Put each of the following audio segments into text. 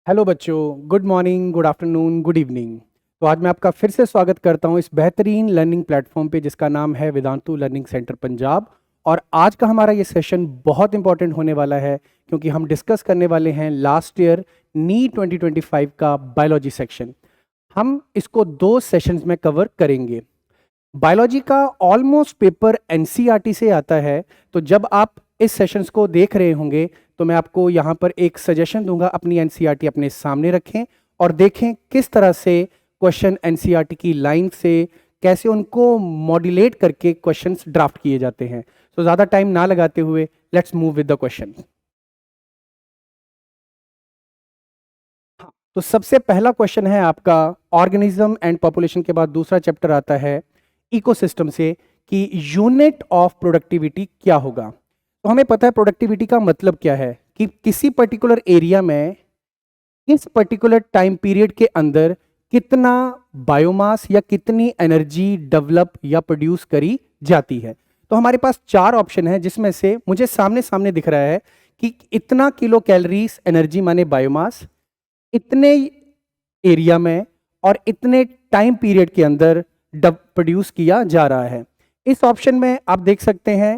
Hello बच्चों, good morning, good afternoon, good evening. तो आज मैं आपका फिर से स्वागत करता हूं इस बेहतरीन लर्निंग प्लेटफॉर्म पे जिसका नाम है वेदांतु लर्निंग सेंटर पंजाब। और आज का हमारा ये सेशन बहुत इंपॉर्टेंट होने वाला है क्योंकि हम डिस्कस करने वाले हैं लास्ट ईयर नीट 2025 का बायोलॉजी सेक्शन। हम इसको 2 सेशंस में कवर करेंगे। बायोलॉजी का ऑलमोस्ट पेपर एनसीईआरटी से आता है, तो जब आप इस सेशंस को देख रहे होंगे तो मैं आपको यहाँ पर एक सजेशन दूंगा, अपनी एनसीईआरटी अपने सामने रखें और देखें किस तरह से क्वेश्चन एनसीईआरटी की लाइन से कैसे उनको मॉड्यूलेट करके क्वेश्चंस ड्राफ्ट किए जाते हैं। तो ज़्यादा टाइम ना लगाते हुए let's move with the question. तो सबसे पहला क्वेश्चन है आपका ऑर्गेनिज्म एंड पॉपुलेशन के बाद दूसरा चैप्टर आता है इकोसिस्टम से कि यूनिट ऑफ प्रोडक्टिविटी क्या होगा। तो हमें पता है प्रोडक्टिविटी का मतलब क्या है कि किसी पर्टिकुलर एरिया में इस पर्टिकुलर टाइम पीरियड के अंदर कितना बायोमास या कितनी एनर्जी डेवलप या प्रोड्यूस करी जाती है। तो हमारे पास 4 ऑप्शन है जिसमें से मुझे सामने सामने दिख रहा है कि इतना किलो कैलोरीज एनर्जी माने बायोमास इतने एरिया में और इतने टाइम पीरियड के अंदर प्रोड्यूस किया जा रहा है। इस ऑप्शन में आप देख सकते हैं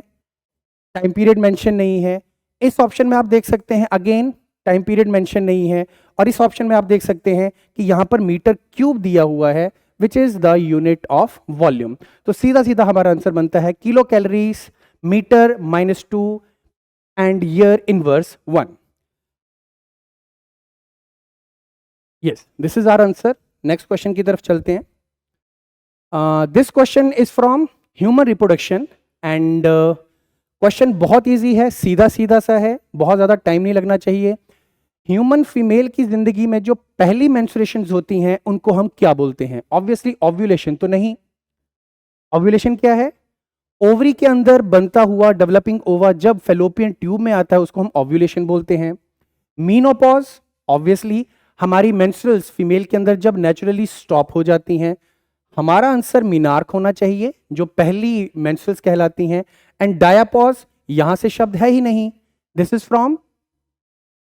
टाइम पीरियड मेंशन नहीं है। इस ऑप्शन में आप देख सकते हैं अगेन टाइम पीरियड मेंशन नहीं है। और इस ऑप्शन में आप देख सकते हैं कि यहां पर मीटर क्यूब दिया हुआ है which is the unit of volume. तो सीधा सीधा हमारा आंसर बनता है kilo calories metre -2 and year inverse 1। Yes, this is our answer. Next question की तरफ चलते हैं। This question is from human reproduction and question बहुत इजी है, सीधा सीधा सा है, बहुत ज़्यादा टाइम नहीं लगना चाहिए। ह्यूमन फीमेल की जिंदगी में जो पहली मेंस्ट्रुएशंस होती हैं उनको हम क्या बोलते हैं? ऑब्वियसली ओव्यूलेशन तो नहीं। ओव्यूलेशन क्या है? ओवरी के अंदर बनता हुआ डेवलपिंग ओवा जब फेलोपियन ट्यूब में आता है उसको हम ओव्यूलेशन बोलते हैं। मीनोपॉज ऑब्वियसली हमारी मेंस्ट्रुअल्स फीमेल के अंदर जब नेचुरली स्टॉप हो जाती हैं। हमारा आंसर मीनार्क होना चाहिए जो पहली मेंस्ट्रुअल्स कहलाती हैं। एंड डायापॉज यहां से शब्द है ही नहीं, दिस इज फ्रॉम,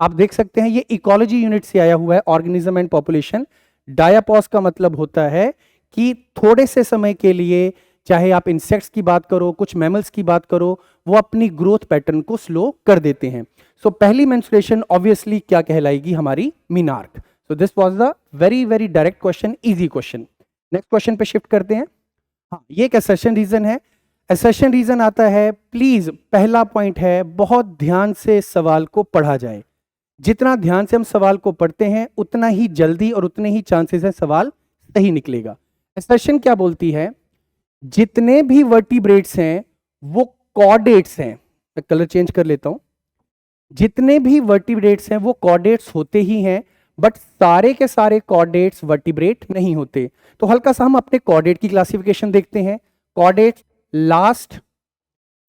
आप देख सकते हैं ये इकोलॉजी यूनिट से आया हुआ है, ऑर्गेनिज्म एंड पॉपुलेशन। डायापॉज का मतलब होता है कि थोड़े से समय के लिए, चाहे आप इंसेक्ट्स की बात करो, कुछ मैमल्स की बात करो, वो अपनी ग्रोथ पैटर्न को स्लो कर देते हैं। सो पहली मेंस्ट्रुएशन ऑब्वियसली क्या कहलाएगी? हमारी menarche. So this was the very very direct question, easy question. Next question पे शिफ्ट करते हैं। हाँ, ये एक असर्शन रीजन है। असर्शन रीजन आता है, प्लीज पहला पॉइंट है बहुत ध्यान से सवाल को पढ़ा जाए। जितना ध्यान से हम सवाल को पढ़ते हैं उतना ही जल्दी और उतने ही चांसेस है सवाल सही निकलेगा। असर्शन क्या बोलती है? जितने भी वर्टिब्रेट्स हैं वो कॉर्डेट्स हैं। मैं कलर चेंज कर लेता हूं। जितने भी वर्टिब्रेट्स हैं वो कॉर्डेट्स होते ही हैं, बट सारे के सारे कॉर्डेट्स वर्टिब्रेट नहीं होते। तो हल्का सा हम अपने कॉर्डेट की क्लासिफिकेशन देखते हैं। कॉर्डेट्स लास्ट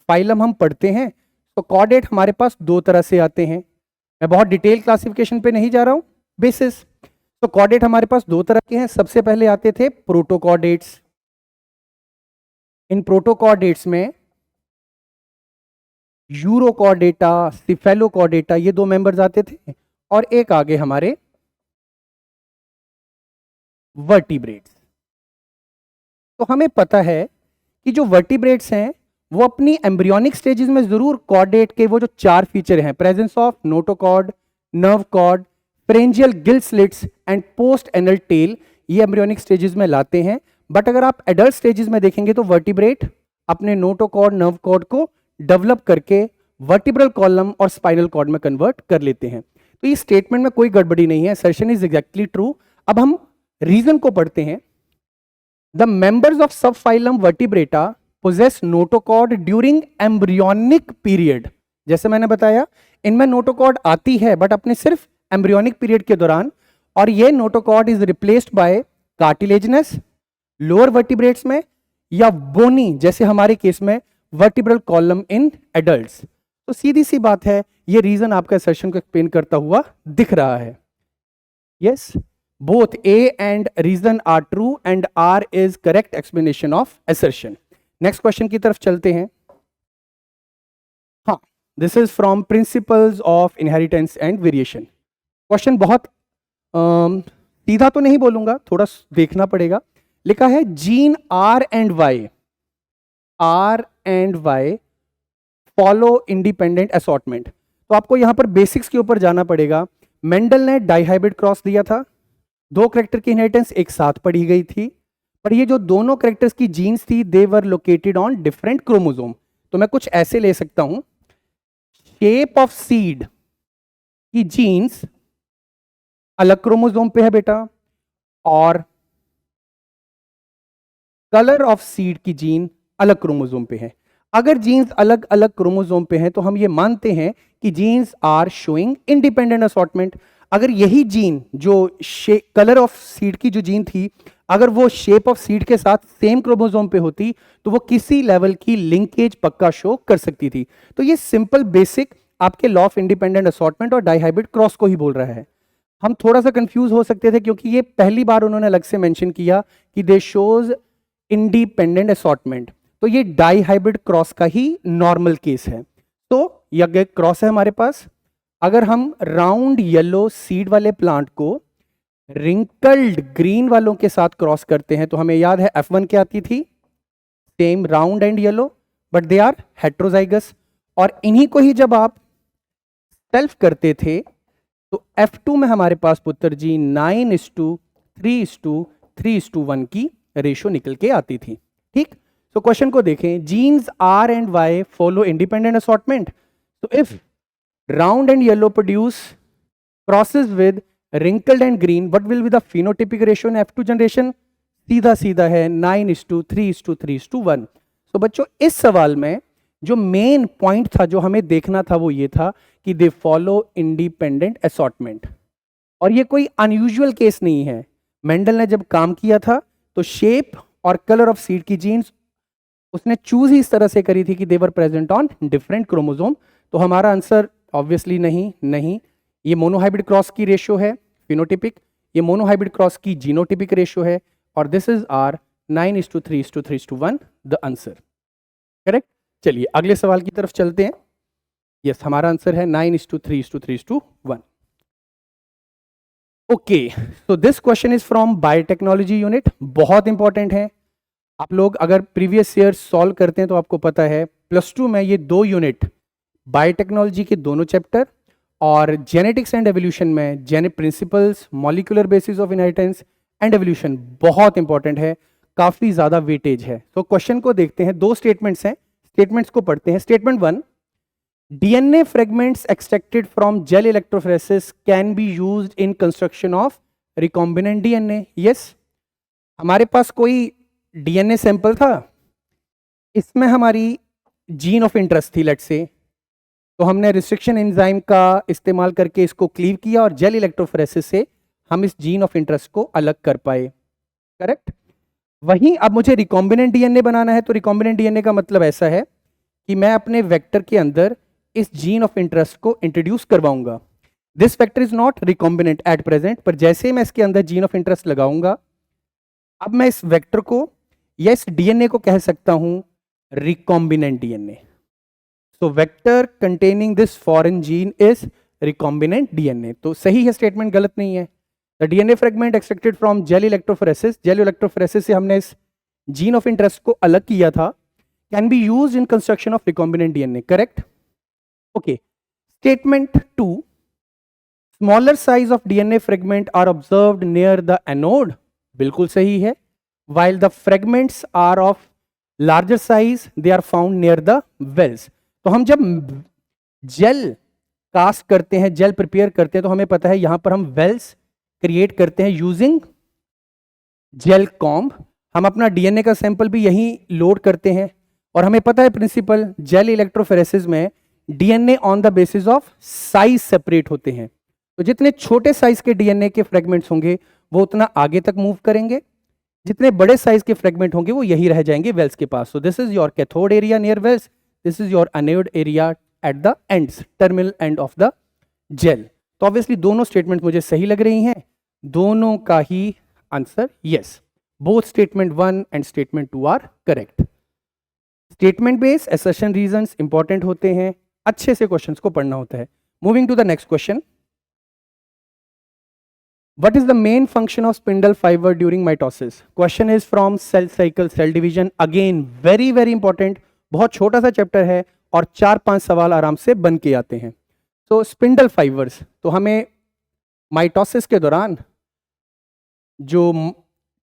फाइलम हम पढ़ते हैं, तो कॉर्डेट हमारे पास 2 तरह से आते हैं। मैं बहुत डिटेल क्लासिफिकेशन पे नहीं जा रहा हूं, बेसिस। तो कॉर्डेट हमारे पास 2 तरह के हैं। सबसे पहले आते थे प्रोटोकॉर्डेट्स। इन प्रोटोकॉर्डेट्स में यूरोकॉर्डेटा, सिफेलोकॉर्डेटा, ये 2 मेंबर्स आते थे। और एक आगे हमारे वर्टिब्रेट्स। तो हमें पता है कि जो वर्टिब्रेट्स हैं वो अपनी एम्ब्रियोनिक स्टेजेस में जरूर कॉर्डेट के वो जो 4 फीचर हैं, presence of notochord, nerve cord, pharyngeal gill slits and post anal tail, ये एम्ब्रियोनिक स्टेजेस में लाते हैं। बट अगर आप एडल्ट स्टेजेस में देखेंगे तो वर्टिब्रेट अपने नोटोकॉर्ड, नर्व कॉर्ड को डेवलप करके वर्टिब्रल कॉलम और स्पाइनल कॉर्ड में कन्वर्ट कर लेते हैं। तो इस स्टेटमेंट में कोई गड़बड़ी नहीं है, असर्शन इज एग्जैक्टली ट्रू। अब हम रीजन को पढ़ते हैं। The members of subphylum vertebrata possess notochord during embryonic period. जैसे मैंने बताया इनमें नोटोकॉर्ड आती है बट अपने सिर्फ एम्ब्रियोनिक पीरियड के दौरान, और ये notochord is replaced by cartilaginous lower vertebrates में या बोनी जैसे हमारे केस में वर्टिब्रल कॉलम इन एडल्ट्स। तो सीधी सी बात है, ये रीजन आपका सेशन को एक्सप्लेन करता हुआ दिख रहा है। Yes, both A and reason are true and R is correct explanation of assertion. Next question की तरफ चलते हैं। हाँ, this is from principles of inheritance and variation. Question बहुत सीधा तो नहीं बोलूंगा, थोड़ा देखना पड़ेगा। लिखा है gene R&Y follow independent assortment. तो आपको यहां पर बेसिक्स के ऊपर जाना पड़ेगा। मेंडल ने डाइहाइब्रिड क्रॉस दिया था, दो करेक्टर की इनहेरिटेंस एक साथ पढ़ी गई थी, पर ये जो दोनों करेक्टर्स की जीन्स थी दे वर लोकेटेड ऑन डिफरेंट क्रोमोसोम। तो मैं कुछ ऐसे ले सकता हूं, शेप ऑफ सीड की जीन्स अलग क्रोमोसोम पे है बेटा, और कलर ऑफ सीड की जीन अलग क्रोमोसोम पे है। अगर जीन्स अलग अलग क्रोमोसोम पे हैं तो हम ये मानते हैं कि genes are showing independent assortment. अगर यही जीन जो कलर ऑफ सीड की जो जीन थी, अगर वो शेप ऑफ सीड के साथ सेम क्रोमोसोम पे होती तो वो किसी लेवल की लिंकेज पक्का शो कर सकती थी। तो ये सिंपल बेसिक आपके लॉ ऑफ इंडिपेंडेंट असॉर्टमेंट और डाइहाइब्रिड क्रॉस को ही बोल रहा है। हम थोड़ा सा कंफ्यूज हो सकते थे क्योंकि ये पहली बार उन्होंने अलग से मेंशन किया कि दे शोज इंडिपेंडेंट असॉर्टमेंट, तो ये डाइहाइब्रिड क्रॉस का ही नॉर्मल केस है। तो यह क्रॉस है हमारे पास। अगर हम राउंड येलो सीड वाले प्लांट को रिंकल्ड ग्रीन वालों के साथ क्रॉस करते हैं तो हमें याद है F1 क्या आती थी, same round and yellow, but they are heterozygous. और इन्हीं को ही जब आप सेल्फ करते थे तो F2 में हमारे पास पुत्र जी 9:3:3:1 की रेशो निकल के आती थी। ठीक, तो क्वेश्चन को देखें, genes R&Y follow independent assortment. तो if round and yellow produce crosses with wrinkled and green, what will be the phenotypic ratio in F2 generation? सीधा सीधा है 9:3:3:1। तो बच्चों इस सवाल में जो मेन पॉइंट था जो हमें देखना था वो ये था कि दे फॉलो इंडिपेंडेंट असॉर्टमेंट, और ये कोई अनयूजुअल केस नहीं है। मेंडल ने जब काम किया था तो शेप और कलर ऑफ सीड की जीन्स उसने चूज ही इस तरह से करी थी कि they were present on different chromosome. तो हमारा आंसर ऑब्वियसली नहीं, ये मोनोहाइब्रिड क्रॉस की रेशियो है फिनोटिपिक, ये मोनोहाइब्रिड क्रॉस की जीनोटिपिक रेशियो है, और this is our 9:3:3:1 the answer. Correct. चलिए अगले सवाल की तरफ चलते हैं। यस, हमारा आंसर है 9:3:3:1। Okay, so this question is from biotechnology unit, बहुत इंपॉर्टेंट है। आप लोग अगर प्रीवियस ईयर सॉल्व करते हैं तो आपको पता है +2 में ये 2 यूनिट बायोटेक्नोलॉजी के दोनों चैप्टर और जेनेटिक्स एंड एवोल्यूशन में genetic principles, molecular basis of inheritance and evolution बहुत इंपॉर्टेंट है, काफी ज्यादा वेटेज है। तो क्वेश्चन को देखते हैं, 2 स्टेटमेंट्स हैं, स्टेटमेंट्स को पढ़ते हैं। Statement 1, DNA fragments extracted from gel electrophoresis can be used in construction of recombinant DNA. Yes, हमारे पास कोई डीएनए सैंपल था, इसमें हमारी जीन ऑफ इंटरेस्ट थी लेट्स से, तो हमने रिस्ट्रिक्शन एंजाइम का इस्तेमाल करके इसको क्लीव किया और जेल इलेक्ट्रोफोरेसिस से हम इस जीन ऑफ इंटरेस्ट को अलग कर पाए। करेक्ट। वहीं अब मुझे रिकॉम्बिनेंट डीएनए बनाना है, तो रिकॉम्बिनेंट डीएनए का मतलब ऐसा है कि मैं अपने वेक्टर के अंदर इस जीन ऑफ इंटरेस्ट को इंट्रोड्यूस करवाऊंगा। This vector is not recombinant at present, पर जैसे मैं इसके अंदर जीन ऑफ इंटरेस्ट लगाऊंगा, अब मैं इस वेक्टर को या इस डीएनए को कह सकता हूं recombinant DNA. So vector containing this foreign gene is recombinant DNA. तो सही है स्टेटमेंट, गलत नहीं है। The DNA fragment extracted from gel electrophoresis, gel electrophoresis से हमने इस जीन ऑफ इंटरेस्ट को अलग किया था, can be used in construction of recombinant DNA. Correct. Okay, statement 2, smaller size of DNA fragment are observed near the anode, बिल्कुल सही है। while the fragments are of larger size they are found near the wells। तो हम जब jail cast करते हैं, jail prepare करते हैं, तो हमें पता है यहां पर हम वेल्स क्रिएट करते हैं यूजिंग जेल कॉम्ब। हम अपना डीएनए का सैंपल भी यहीं लोड करते हैं, और हमें पता है प्रिंसिपल, जेल इलेक्ट्रोफोरेसिस में DNA on the basis of size separate होते हैं। तो जितने छोटे साइज के डीएनए के फ्रेगमेंट्स होंगे वो उतना आगे तक मूव करेंगे, जितने बड़े साइज के फ्रेगमेंट होंगे वो यही रह जाएंगे वेल्स के पास। So this is your cathode area near wells, this is your anode area at the ends, terminal end of the gel. तो ऑब्वियसली दोनों स्टेटमेंट मुझे सही लग रही हैं, दोनों का ही answer yes, both statement 1 and statement 2 are correct. Statement based assertion reasons important होते हैं, अच्छे से क्वेश्चंस को पढ़ना होता है। Moving to the next question. What is the main function of spindle fiber during mitosis? Question is from cell cycle, cell division. Again, very very important. बहुत छोटा सा चैप्टर है और 4-5 सवाल आराम से बन के आते हैं. तो स्पिंडल फाइबर्स, तो हमें माइटोसिस के दौरान जो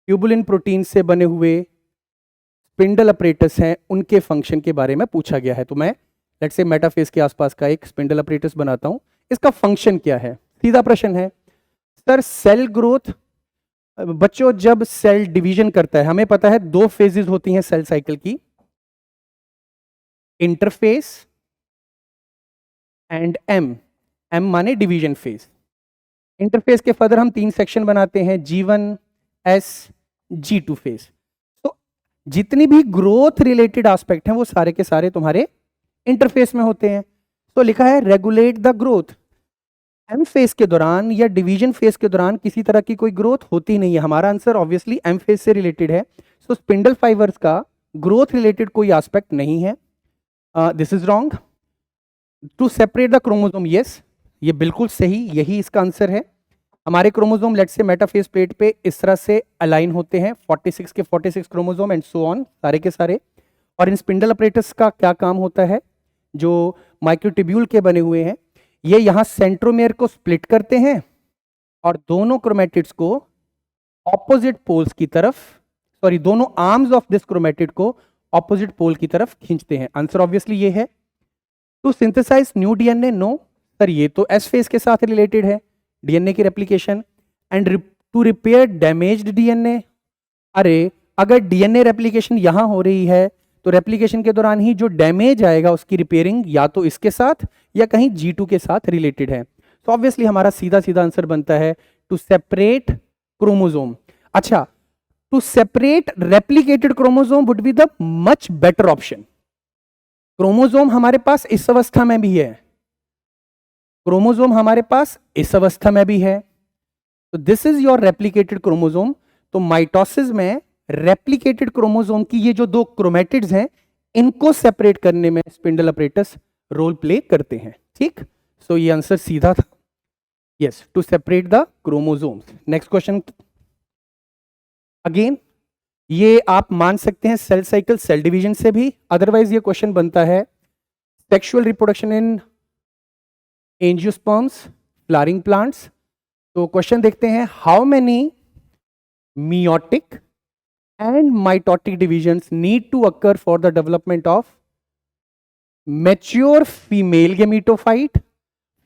ट्यूबुलिन प्रोटीन से बने हुए स्पिंडल अपरेटस हैं उनके फंक्शन के बारे में पूछा गया है. तो मैं लेट्स से मेटाफेज के आसपास का एक स्पिंडल अपरेटस बनाता हूं. इसका फंक्शन क्या है? सीधा प्रश्न है सर. सेल ग्रोथ, बच्चों जब सेल डिवीजन करता है, हमें पता है 2 फेजेस होती हैं सेल साइकिल की, इंटरफेस एंड एम. एम माने डिवीजन फेज. इंटरफेस के फर्दर हम 3 सेक्शन बनाते हैं, G1, S, G2 फेज. तो जितनी भी ग्रोथ रिलेटेड एस्पेक्ट हैं वो सारे के सारे तुम्हारे इंटरफेस में होते हैं. तो लिखा है regulate the growth. M phase के दौरान या डिवीजन फेज के दौरान किसी तरह की कोई ग्रोथ होती नहीं है. हमारा आंसर ऑब्वियसली एम फेज से रिलेटेड है. सो स्पिंडल फाइबर्स का ग्रोथ रिलेटेड कोई एस्पेक्ट नहीं है. This is wrong. To separate the chromosome, yes, ये बिल्कुल सही, यही इसका आंसर है. हमारे chromosome let's say metaphase plate पे इस तरह से अलाइन होते हैं, 46 के 46 क्रोमोसोम एंड सो ऑन, सारे के सारे. और इन स्पिंडल अपरेटस का क्या काम होता है? जो माइक्रोट्यूब्यूल के बने हुए हैं, ये यहाँ सेंट्रोमेयर को स्प्लिट करते हैं और दोनों क्रोमेटिड्स को ऑपोजिट पोल्स की तरफ, सॉरी दोनों आर्म्स ऑफ दिस क्रोमेटिड को ऑपोजिट पोल की तरफ खींचते हैं. आंसर ऑब्वियसली ये है. To synthesise new DNA, no sir, ये तो एस फेज के साथ रिलेटेड है, डीएनए की replication. And to repair damaged DNA, अरे अगर डीएनए रेप्लिकेशन यहां हो रही है तो रेप्लिकेशन के दौरान ही जो डैमेज आएगा उसकी रिपेयरिंग या तो इसके साथ या कहीं G2 के साथ रिलेटेड है. तो ऑब्वियसली हमारा सीधा सीधा आंसर बनता है टू सेपरेट क्रोमोसोम. अच्छा, to separate replicated chromosome would be the much better option. Chromosome हमारे पास इस अवस्था में भी है, क्रोमोसोम हमारे पास इस अवस्था में भी है. तो this is your replicated chromosome. तो माइटोसिस में रेप्लिकेटेड क्रोमोसोम की ये जो 2 क्रोमेटिड्स हैं इनको सेपरेट करने में स्पिंडल अपरेटस रोल प्ले करते हैं. ठीक, सो ये आंसर सीधा था, yes, to separate the chromosomes. Next question. Again ये आप मान सकते हैं सेल साइकिल, सेल डिवीजन से भी, अदरवाइज ये क्वेश्चन बनता है sexual reproduction in angiosperms, flowering plants. तो क्वेश्चन देखते हैं, how many meiotic and mitotic divisions need to occur for the development of mature female gametophyte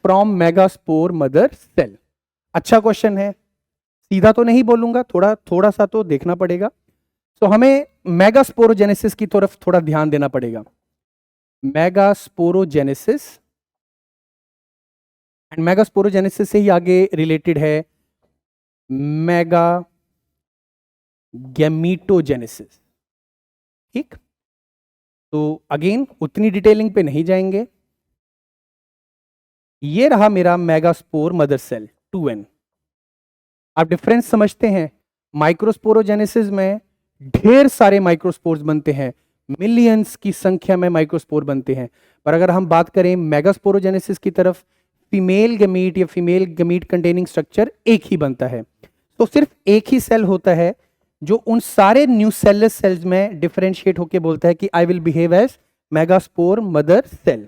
from megaspore mother cell. अच्छा question है, सीधा तो नहीं बोलूंगा, थोड़ा थोड़ा सा तो देखना पड़ेगा. तो हमें मेगास्पोरोजेनेसिस की तरफ थोड़ा ध्यान देना पड़ेगा. मेगास्पोरोजेनेसिस, एंड मेगास्पोरोजेनेसिस से ही आगे रिलेटेड है मेगा गैमीटोजेनेसिस. ठीक, तो अगेन उतनी डिटेलिंग पे नहीं जाएंगे. ये रहा मेरा मेगास्पोर मदर सेल 2n. आप डिफरेंस समझते हैं? माइक्रोस्पोरोजेनेसिस में ढेर सारे माइक्रोस्पोर्स बनते हैं, मिलियंस की संख्या में माइक्रोस्पोर बनते हैं. पर अगर हम बात करें मेगास्पोरोजेनेसिस की तरफ, फीमेल गमीट या फीमेल गमीट कंटेनिंग स्ट्रक्चर एक ही बनता है. तो सिर्फ एक ही सेल होता है जो उन सारे न्यूसेलस सेल्स में डिफरेंशिएट होकर बोलता है कि I will behave as megaspore mother cell.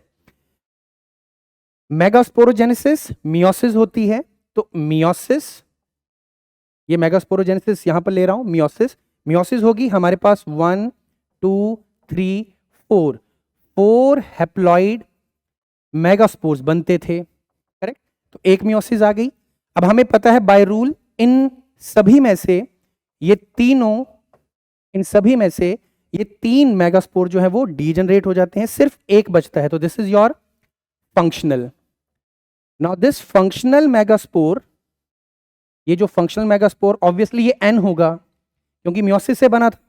Megasporogenesis meiosis होती है. तो मियोसिस, ये मेगास्पोरोजेनेसिस यहां पर ले रहा हूं, मियोसिस. मियोसिस होगी हमारे पास 1 2 3 4 हैप्लॉइड मेगास्पोर्स बनते थे, करेक्ट. तो एक मियोसिस आ गई. अब हमें पता है बाय रूल इन सभी में से ये तीनों, इन सभी में से ये 3 मेगास्पोर जो है वो डीजनरेट हो जाते हैं, सिर्फ एक बचता है. तो this is your functional. Now this functional megaspore, ये जो फंक्शनल मेगास्पोर ऑब्वियसली ये n होगा क्योंकि मियोसिस से बना था.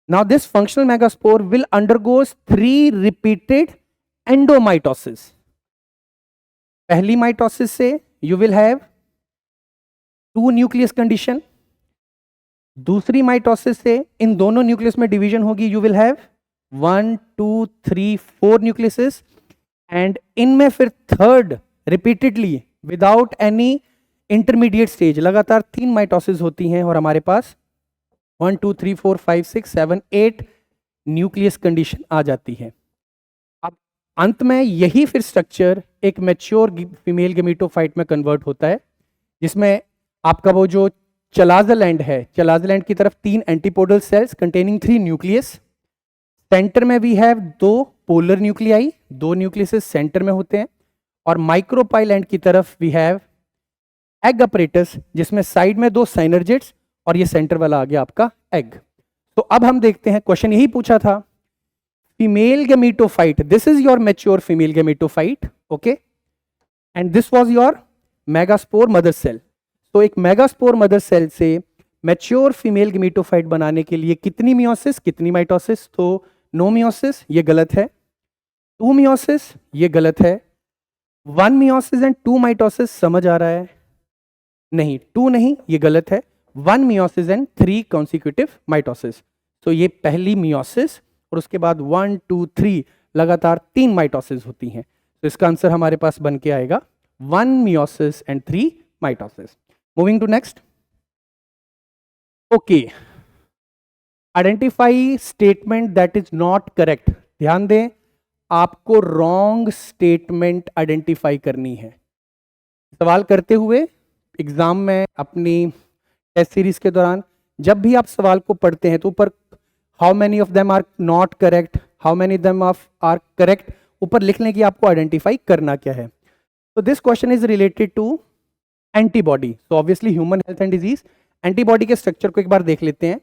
Now this functional megaspore will undergoes 3 repeated एंडोमाइटोसिस. पहली माइटोसिस से you will have 2 nucleus condition. दूसरी माइटोसिस से इन दोनों न्यूक्लियस में डिवीजन होगी, you will have 1 2 3 4 nucleases. And इनमें फिर third repeatedly without any intermediate stage, लगातार 3 माइटोसिस होती हैं और हमारे पास 1 2 3 4 5 6 7 8 न्यूक्लियस कंडीशन आ जाती है। अब अंत में यही फिर स्ट्रक्चर एक मैच्योर फीमेल गेमेटोफाइट में कन्वर्ट होता है, जिसमें आपका वो जो चलाजल एंड है, चलाजल एंड की तरफ 3 antipodal cells containing 3 nucleus, centre में we have 2 polar nuclei, 2 nucleus centre में होते हैं, और माइक्रोपाइल एंड की तरफ वी हैव एग अपरेटस, जिसमें साइड में 2 साइनर्जिड्स और ये सेंटर वाला आ गया आपका एग। तो अब हम देखते हैं, क्वेश्चन यही पूछा था, female gametophyte, this is your mature female gametophyte, okay, and this was your megaspore mother cell. तो एक मेगास्पोर मदर सेल से मैच्योर फीमेल गेमेटोफाइट बनाने के लिए कितनी मियोसिस, कितनी माइटोसिस? तो नो मियोसिस, ये गलत है। 2 मियोसिस, ये गलत है। 1 मियोसिस एंड 2 माइटोसिस, समझ आ रहा है? नहीं, 2 नहीं, ये गलत है। 1 मियोसिस एंड 3 कॉन्सिक्यूटिव माइटोसिस। तो ये पहली मियोसिस और उसके बाद 1 2 3 लगातार 3 माइटोसिस होती हैं। तो इसका आंसर हमारे पास बन के आएगा 1 meiosis and 3 mitosis. Moving to next. Okay, identify statement that is not correct. ध्यान दें, आपको रॉन्ग स्टेटमेंट आइडेंटिफाई करनी है। सवाल करते हुए एग्जाम में अपनी टेस्ट सीरीज के दौरान जब भी आप सवाल को पढ़ते हैं तो ऊपर how many of them are not correct, how many them are correct, ऊपर लिखने की आपको आइडेंटिफाई करना क्या है। तो this question is related to antibody, so obviously human health and disease. Antibody के स्ट्रक्चर को एक बार देख लेते हैं।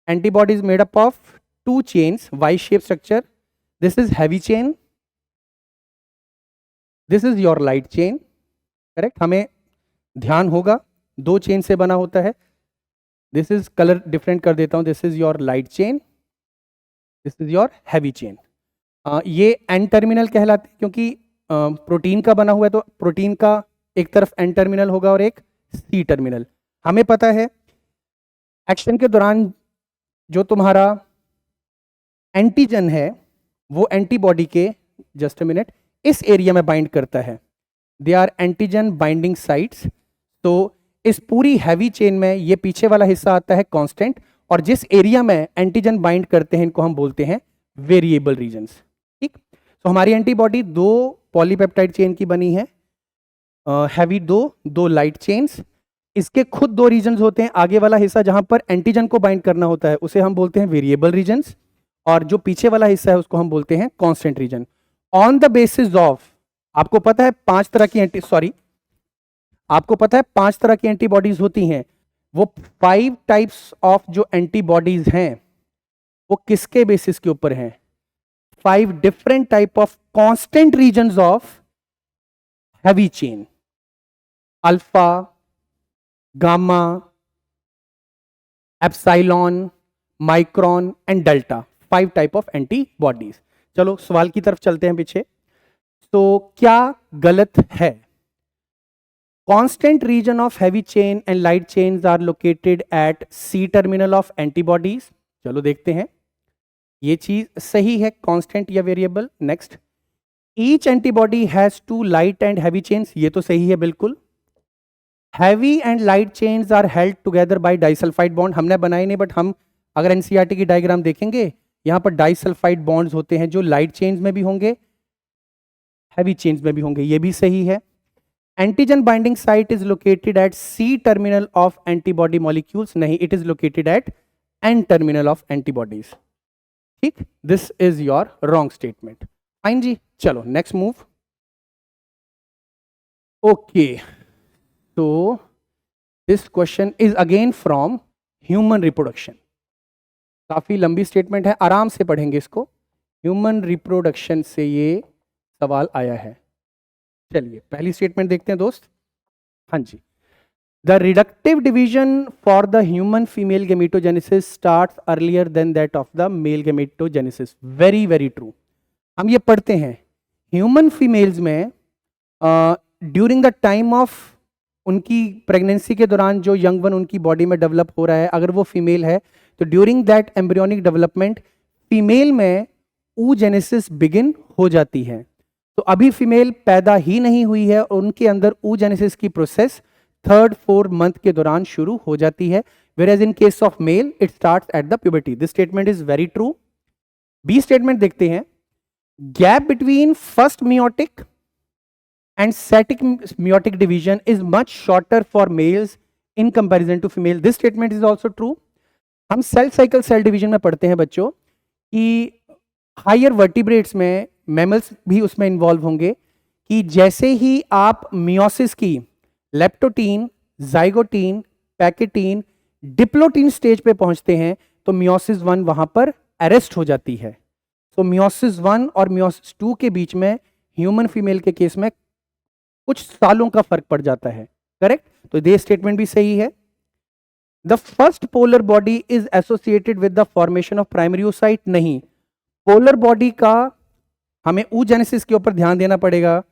Antibody is made up of 2 chains, Y shape structure. This is heavy chain, this is your light chain, correct. हमें ध्यान होगा 2 चेन से बना होता है। दिस इज, कलर डिफरेंट कर देता हूं, this is your light chain, this is your heavy chain. ये एन टर्मिनल कहलाते हैं क्योंकि प्रोटीन का बना हुआ है, तो प्रोटीन का एक तरफ एन टर्मिनल होगा और एक सी टर्मिनल। हमें पता है एक्शन के दौरान जो तुम्हारा एंटीजन है वो एंटीबॉडी के, जस्ट अ मिनट, इस एरिया में बाइंड करता है। They are antigen binding sites. तो इस पूरी हैवी चेन में ये पीछे वाला हिस्सा आता है कांस्टेंट, और जिस एरिया में एंटीजन बाइंड करते हैं इनको हम बोलते हैं वेरिएबल रीजन्स। ठीक, तो हमारी एंटीबॉडी 2 पॉलीपेप्टाइड चेन की बनी है, हैवी 2 लाइट चेन्स। इसके खुद 2 रीजन्स होते हैं। आगे वाला हिस्सा जहां पर एंटीजन को बाइंड करना होता है उसे हम बोलते हैं वेरिएबल रीजन्स, और जो पीछे वाला हिस्सा है उसको हम बोलते हैं constant region. On the basis of, आपको पता है 5 तरह की आपको पता है 5 तरह की एंटीबॉडीज होती हैं। वो 5 टाइप्स ऑफ जो एंटीबॉडीज हैं वो किसके बेसिस के ऊपर हैं? 5 different type of constant regions of heavy chain, alpha, gamma, epsilon, micron and delta, 5 type of antibodies. चलो सवाल की तरफ चलते हैं पीछे। तो क्या गलत है? Constant region of heavy chain and light chains are located at C terminal of antibodies. चलो देखते हैं, ये चीज सही है, कांस्टेंट या variable. Next, each antibody has 2 light and heavy chains, ये तो सही है बिल्कुल। Heavy and light chains are held together by disulphide bond, हमने बनाई नहीं, बट हम अगर एनसीईआरटी की डायग्राम देखेंगे यहां पर डाइसल्फाइड बॉन्ड्स होते हैं जो लाइट चेन्स में भी होंगे, हैवी चेन्स में भी होंगे, ये भी सही है। Antigen binding site is located at C terminal of antibody molecules, नहीं, it is located at N terminal of antibodies. ठीक, this is your wrong statement. Fine जी, चलो नेक्स्ट मूव। ओके, तो this question is again from human reproduction. काफी लंबी statement है, आराम से पढ़ेंगे इसको। ह्यूमन रिप्रोडक्शन से ये सवाल आया है। चलिए पहली स्टेटमेंट देखते हैं दोस्त। हाँ जी, the reductive division for the human female gametogenesis starts earlier than that of the male gametogenesis. Very very true. हम ये पढ़ते हैं ह्यूमन फीमेल्स में ड्यूरिंग द टाइम ऑफ उनकी प्रेगनेंसी के दौरान जो यंग वन उनकी बॉडी में डेवलप हो रहा है, अगर वो फीमेल है तो during that embryonic development female में oogenesis बिगिन हो जाती है। तो अभी फीमेल पैदा ही नहीं हुई है और उनके अंदर oogenesis की प्रोसेस 3rd-4th मंथ के दौरान शुरू हो जाती है, whereas in case of male it starts at the puberty. This statement is very true. B statement देखते हैं, gap between first meiotic and static meiotic division is much shorter for males in comparison to female. This statement is also true. हम cell cycle cell division में पढ़ते हैं बच्चों कि higher vertebrates में mammals भी उसमें इन्वॉल्व होंगे कि जैसे ही आप मियोसिस की leptotene, zygotene, pachytene, diplotene stage पे पहुंचते हैं तो मियोसिस 1 वहां पर अरेस्ट हो जाती है. तो मियोसिस 1 और मियोसिस 2 के बीच में ह्यूमन फीमेल के केस में कुछ सालों का फर्क पड़ जाता है. करेक्ट? तो ये स्टेटमेंट भी सही है. The first polar body is associated with the formation of primary oocyte. नहीं, पोलर बॉडी का हमें oogenesis के ऊपर ध्यान देना पड़ेगा.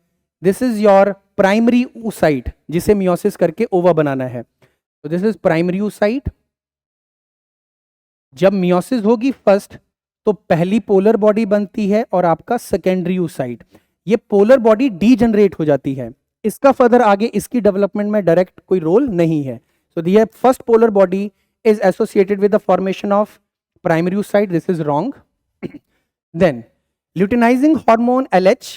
This is your primary oocyte जिसे मियोसिस करके ओवा बनाना है. तो दिस इज प्राइमरी oocyte. जब मियोसिस होगी फर्स्ट तो पहली पोलर बॉडी बनती है और आपका सेकेंडरी oocyte. ये पोलर बॉडी डीजनरेट हो जाती है. इसका फर्दर आगे इसकी डेवलपमेंट में डायरेक्ट कोई रोल नहीं है. So the first polar body is associated with the formation of primary oocyte. This is wrong. Then luteinizing hormone LH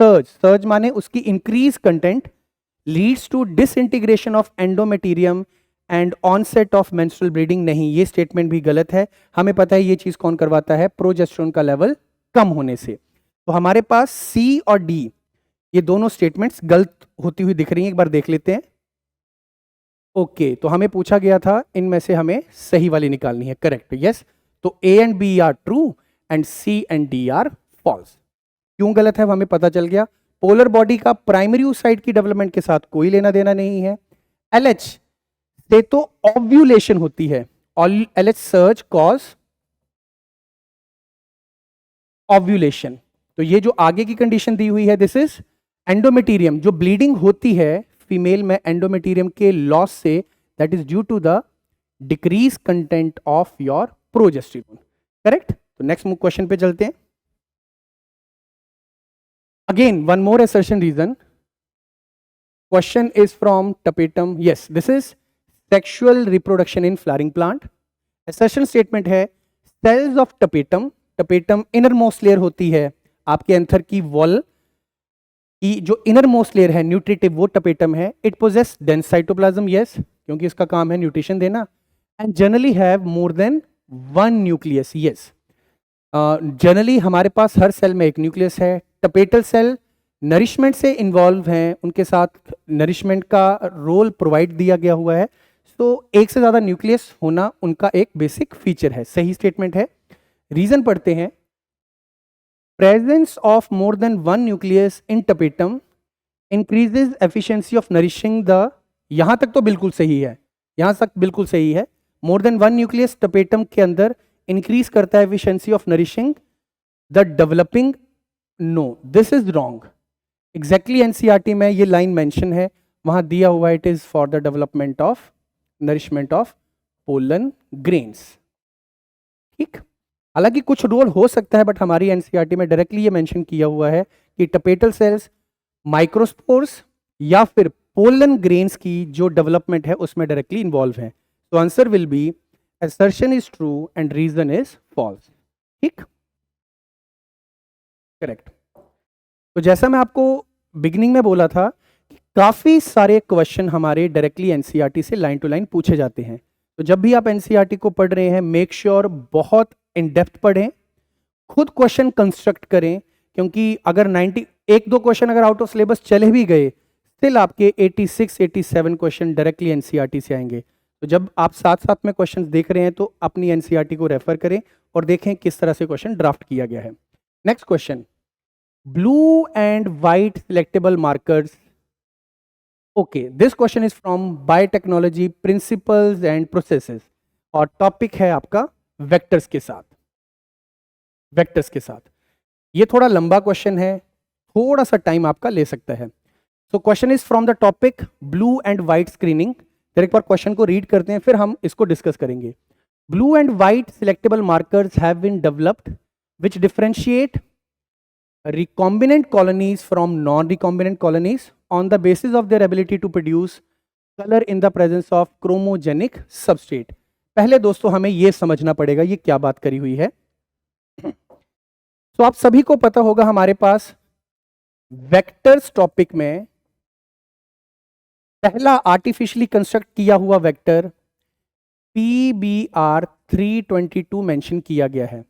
surge माने उसकी increased content leads to disintegration of endometrium and onset of menstrual bleeding. नहीं, ये statement भी गलत है. हमें पता है ये चीज कौन करवाता है, प्रोजेस्टेरोन का लेवल कम होने से. तो हमारे पास C और D ये दोनों स्टेटमेंट्स गलत होती हुई दिख रही हैं. एक बार देख लेते हैं. ओके, तो हमें पूछा गया था इनमें से हमें सही वाली निकालनी है. Correct, yes. तो A and B are true and C and D are false. क्यों गलत है वो हमें पता चल गया. पोलर बॉडी का प्राइमरी oocyte की डेवलपमेंट के साथ कोई लेना देना नहीं है. एलएच से तो ओव्यूलेशन होती है. LH surge cause ovulation. तो ये जो आगे की कंडीशन दी हुई है, दिस इज एंडोमेटीरियम. जो ब्लीडिंग होती है फीमेल में एंडोमेटीरियम के लॉस से, that is due to the decrease content of your progesterone. Correct. तो नेक्स्ट क्वेश्चन पे चलते हैं. Again one more assertion reason. Question is from tapetum. Yes, this is sexual reproduction in flowering plant. Assertion statement है, cells of tapetum. tapetum innermost layer होती है आपके anther की wall की जो इनर मोस्ट लेयर है न्यूट्रिटिव, वो tapetum है. It possess dense cytoplasm. Yes, क्योंकि इसका काम है न्यूट्रिशन देना. And generally have more than 1 nucleus. Yes, generally हमारे पास हर सेल में एक न्यूक्लियस है. टपेटल सेल नरिशमेंट से इन्वॉल्व हैं, उनके साथ नरिशमेंट का रोल प्रोवाइड दिया गया हुआ है. तो एक से ज्यादा न्यूक्लियस होना उनका एक बेसिक फीचर है. सही स्टेटमेंट है. रीजन पढ़ते हैं. Presence of more than 1 nucleus in tapetum increases efficiency of nourishing the. यहां तक तो बिल्कुल सही है, यहां तक बिल्कुल सही है. More than 1 nucleus tapetum के अंदर इंक्रीज करता है efficiency of nourishing the developing. No, this is wrong. Exactly NCERT में ये लाइन मेंशन है, वहां दिया हुआ it is for the development of nourishment of pollen grains. ठीक. हालांकि कुछ रोल हो सकता है बट हमारी एनसीईआरटी में डायरेक्टली ये मेंशन किया हुआ है कि टपेटल सेल्स, माइक्रोस्पोर्स या फिर पोलन ग्रेन्स की जो डेवलपमेंट है उसमें डायरेक्टली इन्वॉल्व है. तो answer will B assertion is true and reason is false. ठीक, करेक्ट. तो जैसा मैं आपको बिगिनिंग में बोला था कि काफी सारे क्वेश्चन हमारे डायरेक्टली एनसीईआरटी से लाइन टू लाइन पूछे जाते हैं. तो जब भी आप एनसीईआरटी को पढ़ रहे हैं मेक श्योर बहुत इन डेप्थ पढ़ें, खुद क्वेश्चन कंस्ट्रक्ट करें, क्योंकि अगर 1-2 क्वेश्चन अगर आउट ऑफ सिलेबस चले भी गए स्टिल आपके 86-87 क्वेश्चन डायरेक्टली एनसीईआरटी से आएंगे. तो जब आप साथ साथ में क्वेश्चन देख रहे हैं तो अपनी एनसीईआरटी को रेफर करें और देखें किस तरह से क्वेश्चन ड्राफ्ट किया गया है. Next question, blue and white selectable markers. Okay, this question is from biotechnology principles and processes और टॉपिक है आपका वेक्टर्स के साथ. वेक्टर्स के साथ ये थोड़ा लंबा क्वेश्चन है, थोड़ा सा टाइम आपका ले सकता है. So question is from the topic blue and white screening. फिर एक बार क्वेश्चन को रीड करते हैं फिर हम इसको डिस्कस करेंगे. Blue and white selectable markers have been developed which differentiate recombinant colonies from non-recombinant colonies on the basis of their ability to produce color in the presence of chromogenic substrate. पहले दोस्तों हमें यह समझना पड़ेगा ये क्या बात करी हुई है. तो आप सभी को पता होगा हमारे पास वेक्टर्स टॉपिक में पहला आर्टिफिशियली कंस्ट्रक्ट किया हुआ वेक्टर PBR 322 मेंशन किया गया है.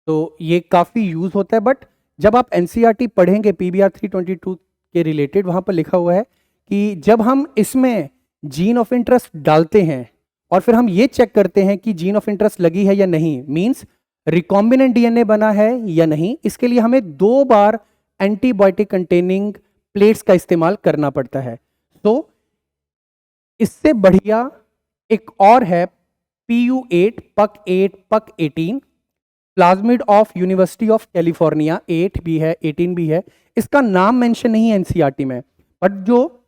तो ये काफी यूज होता है, बट जब आप एनसीईआरटी पढ़ेंगे PBR 322 के रिलेटेड वहां पर लिखा हुआ है कि जब हम इसमें जीन ऑफ इंटरेस्ट डालते हैं और फिर हम ये चेक करते हैं कि जीन ऑफ इंटरेस्ट लगी है या नहीं, मींस रिकॉम्बिनेंट डीएनए बना है या नहीं, इसके लिए हमें 2 बार एंटीबायोटिक कंटेनिंग प्लेट्स का इस्तेमाल करना पड़ता है. तो इससे बढ़िया एक और है PU8 PUC8 PUC18 plasmid of university of California. 8 भी है 18 भी है. इसका नाम मेंशन नहीं है एनसीईआरटी में, बट जो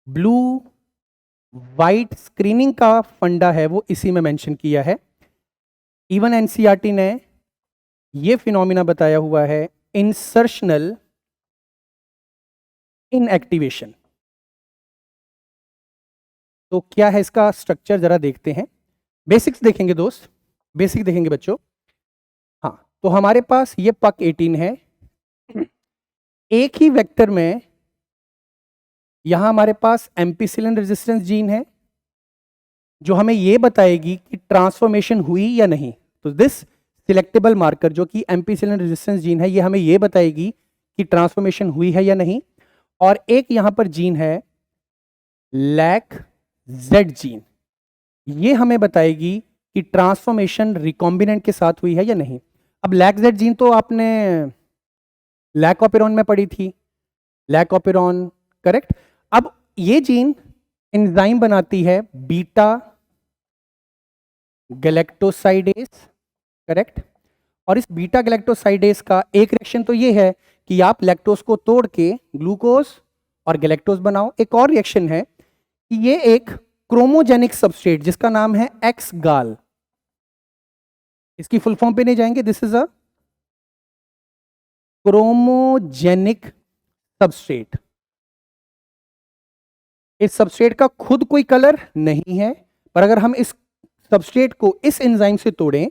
ब्लू वाइट स्क्रीनिंग का फंडा है वो इसी में मेंशन किया है. इवन एनसीईआरटी ने ये फिनोमिना बताया हुआ है इंसर्शनल इनएक्टिवेशन. तो क्या है इसका स्ट्रक्चर जरा देखते हैं. बेसिक्स देखेंगे दोस्त, बेसिक देखेंगे बच्चों. हाँ, तो हमारे पास ये PUC18 है. एक ही वेक्टर में यहां हमारे पास एम्पिसिलिन रेजिस्टेंस जीन है जो हमें यह बताएगी कि ट्रांसफॉर्मेशन हुई या नहीं. तो दिस सिलेक्टेबल मार्कर जो कि एम्पिसिलिन रेजिस्टेंस जीन है ये हमें यह बताएगी कि ट्रांसफॉर्मेशन हुई है या नहीं. और एक यहां पर जीन है LAC-Z जीन, ये हमें बताएगी कि ट्रांसफॉर्मेशन रिकॉम्बिनेंट के साथ हुई है या नहीं. अब LAC-Z जीन तो आपने लैकोपेरॉन में पढ़ी थी, लैकोपेरॉन करेक्ट. अब ये जीन एंजाइम बनाती है बीटा गैलेक्टोसाइडेज करेक्ट. और इस बीटा गैलेक्टोसाइडेज का एक रिएक्शन तो ये है कि आप लैक्टोज को तोड़ के ग्लूकोज और गैलेक्टोज बनाओ. एक और रिएक्शन है कि ये एक क्रोमोजेनिक सबस्ट्रेट जिसका नाम है एक्स-गाल, इसकी फुल फॉर्म पे नहीं जाएंगे, this is a chromogenic substrate. इस सबस्ट्रेट का खुद कोई कलर नहीं है, पर अगर हम इस सबस्ट्रेट को इस एंजाइम से तोड़ें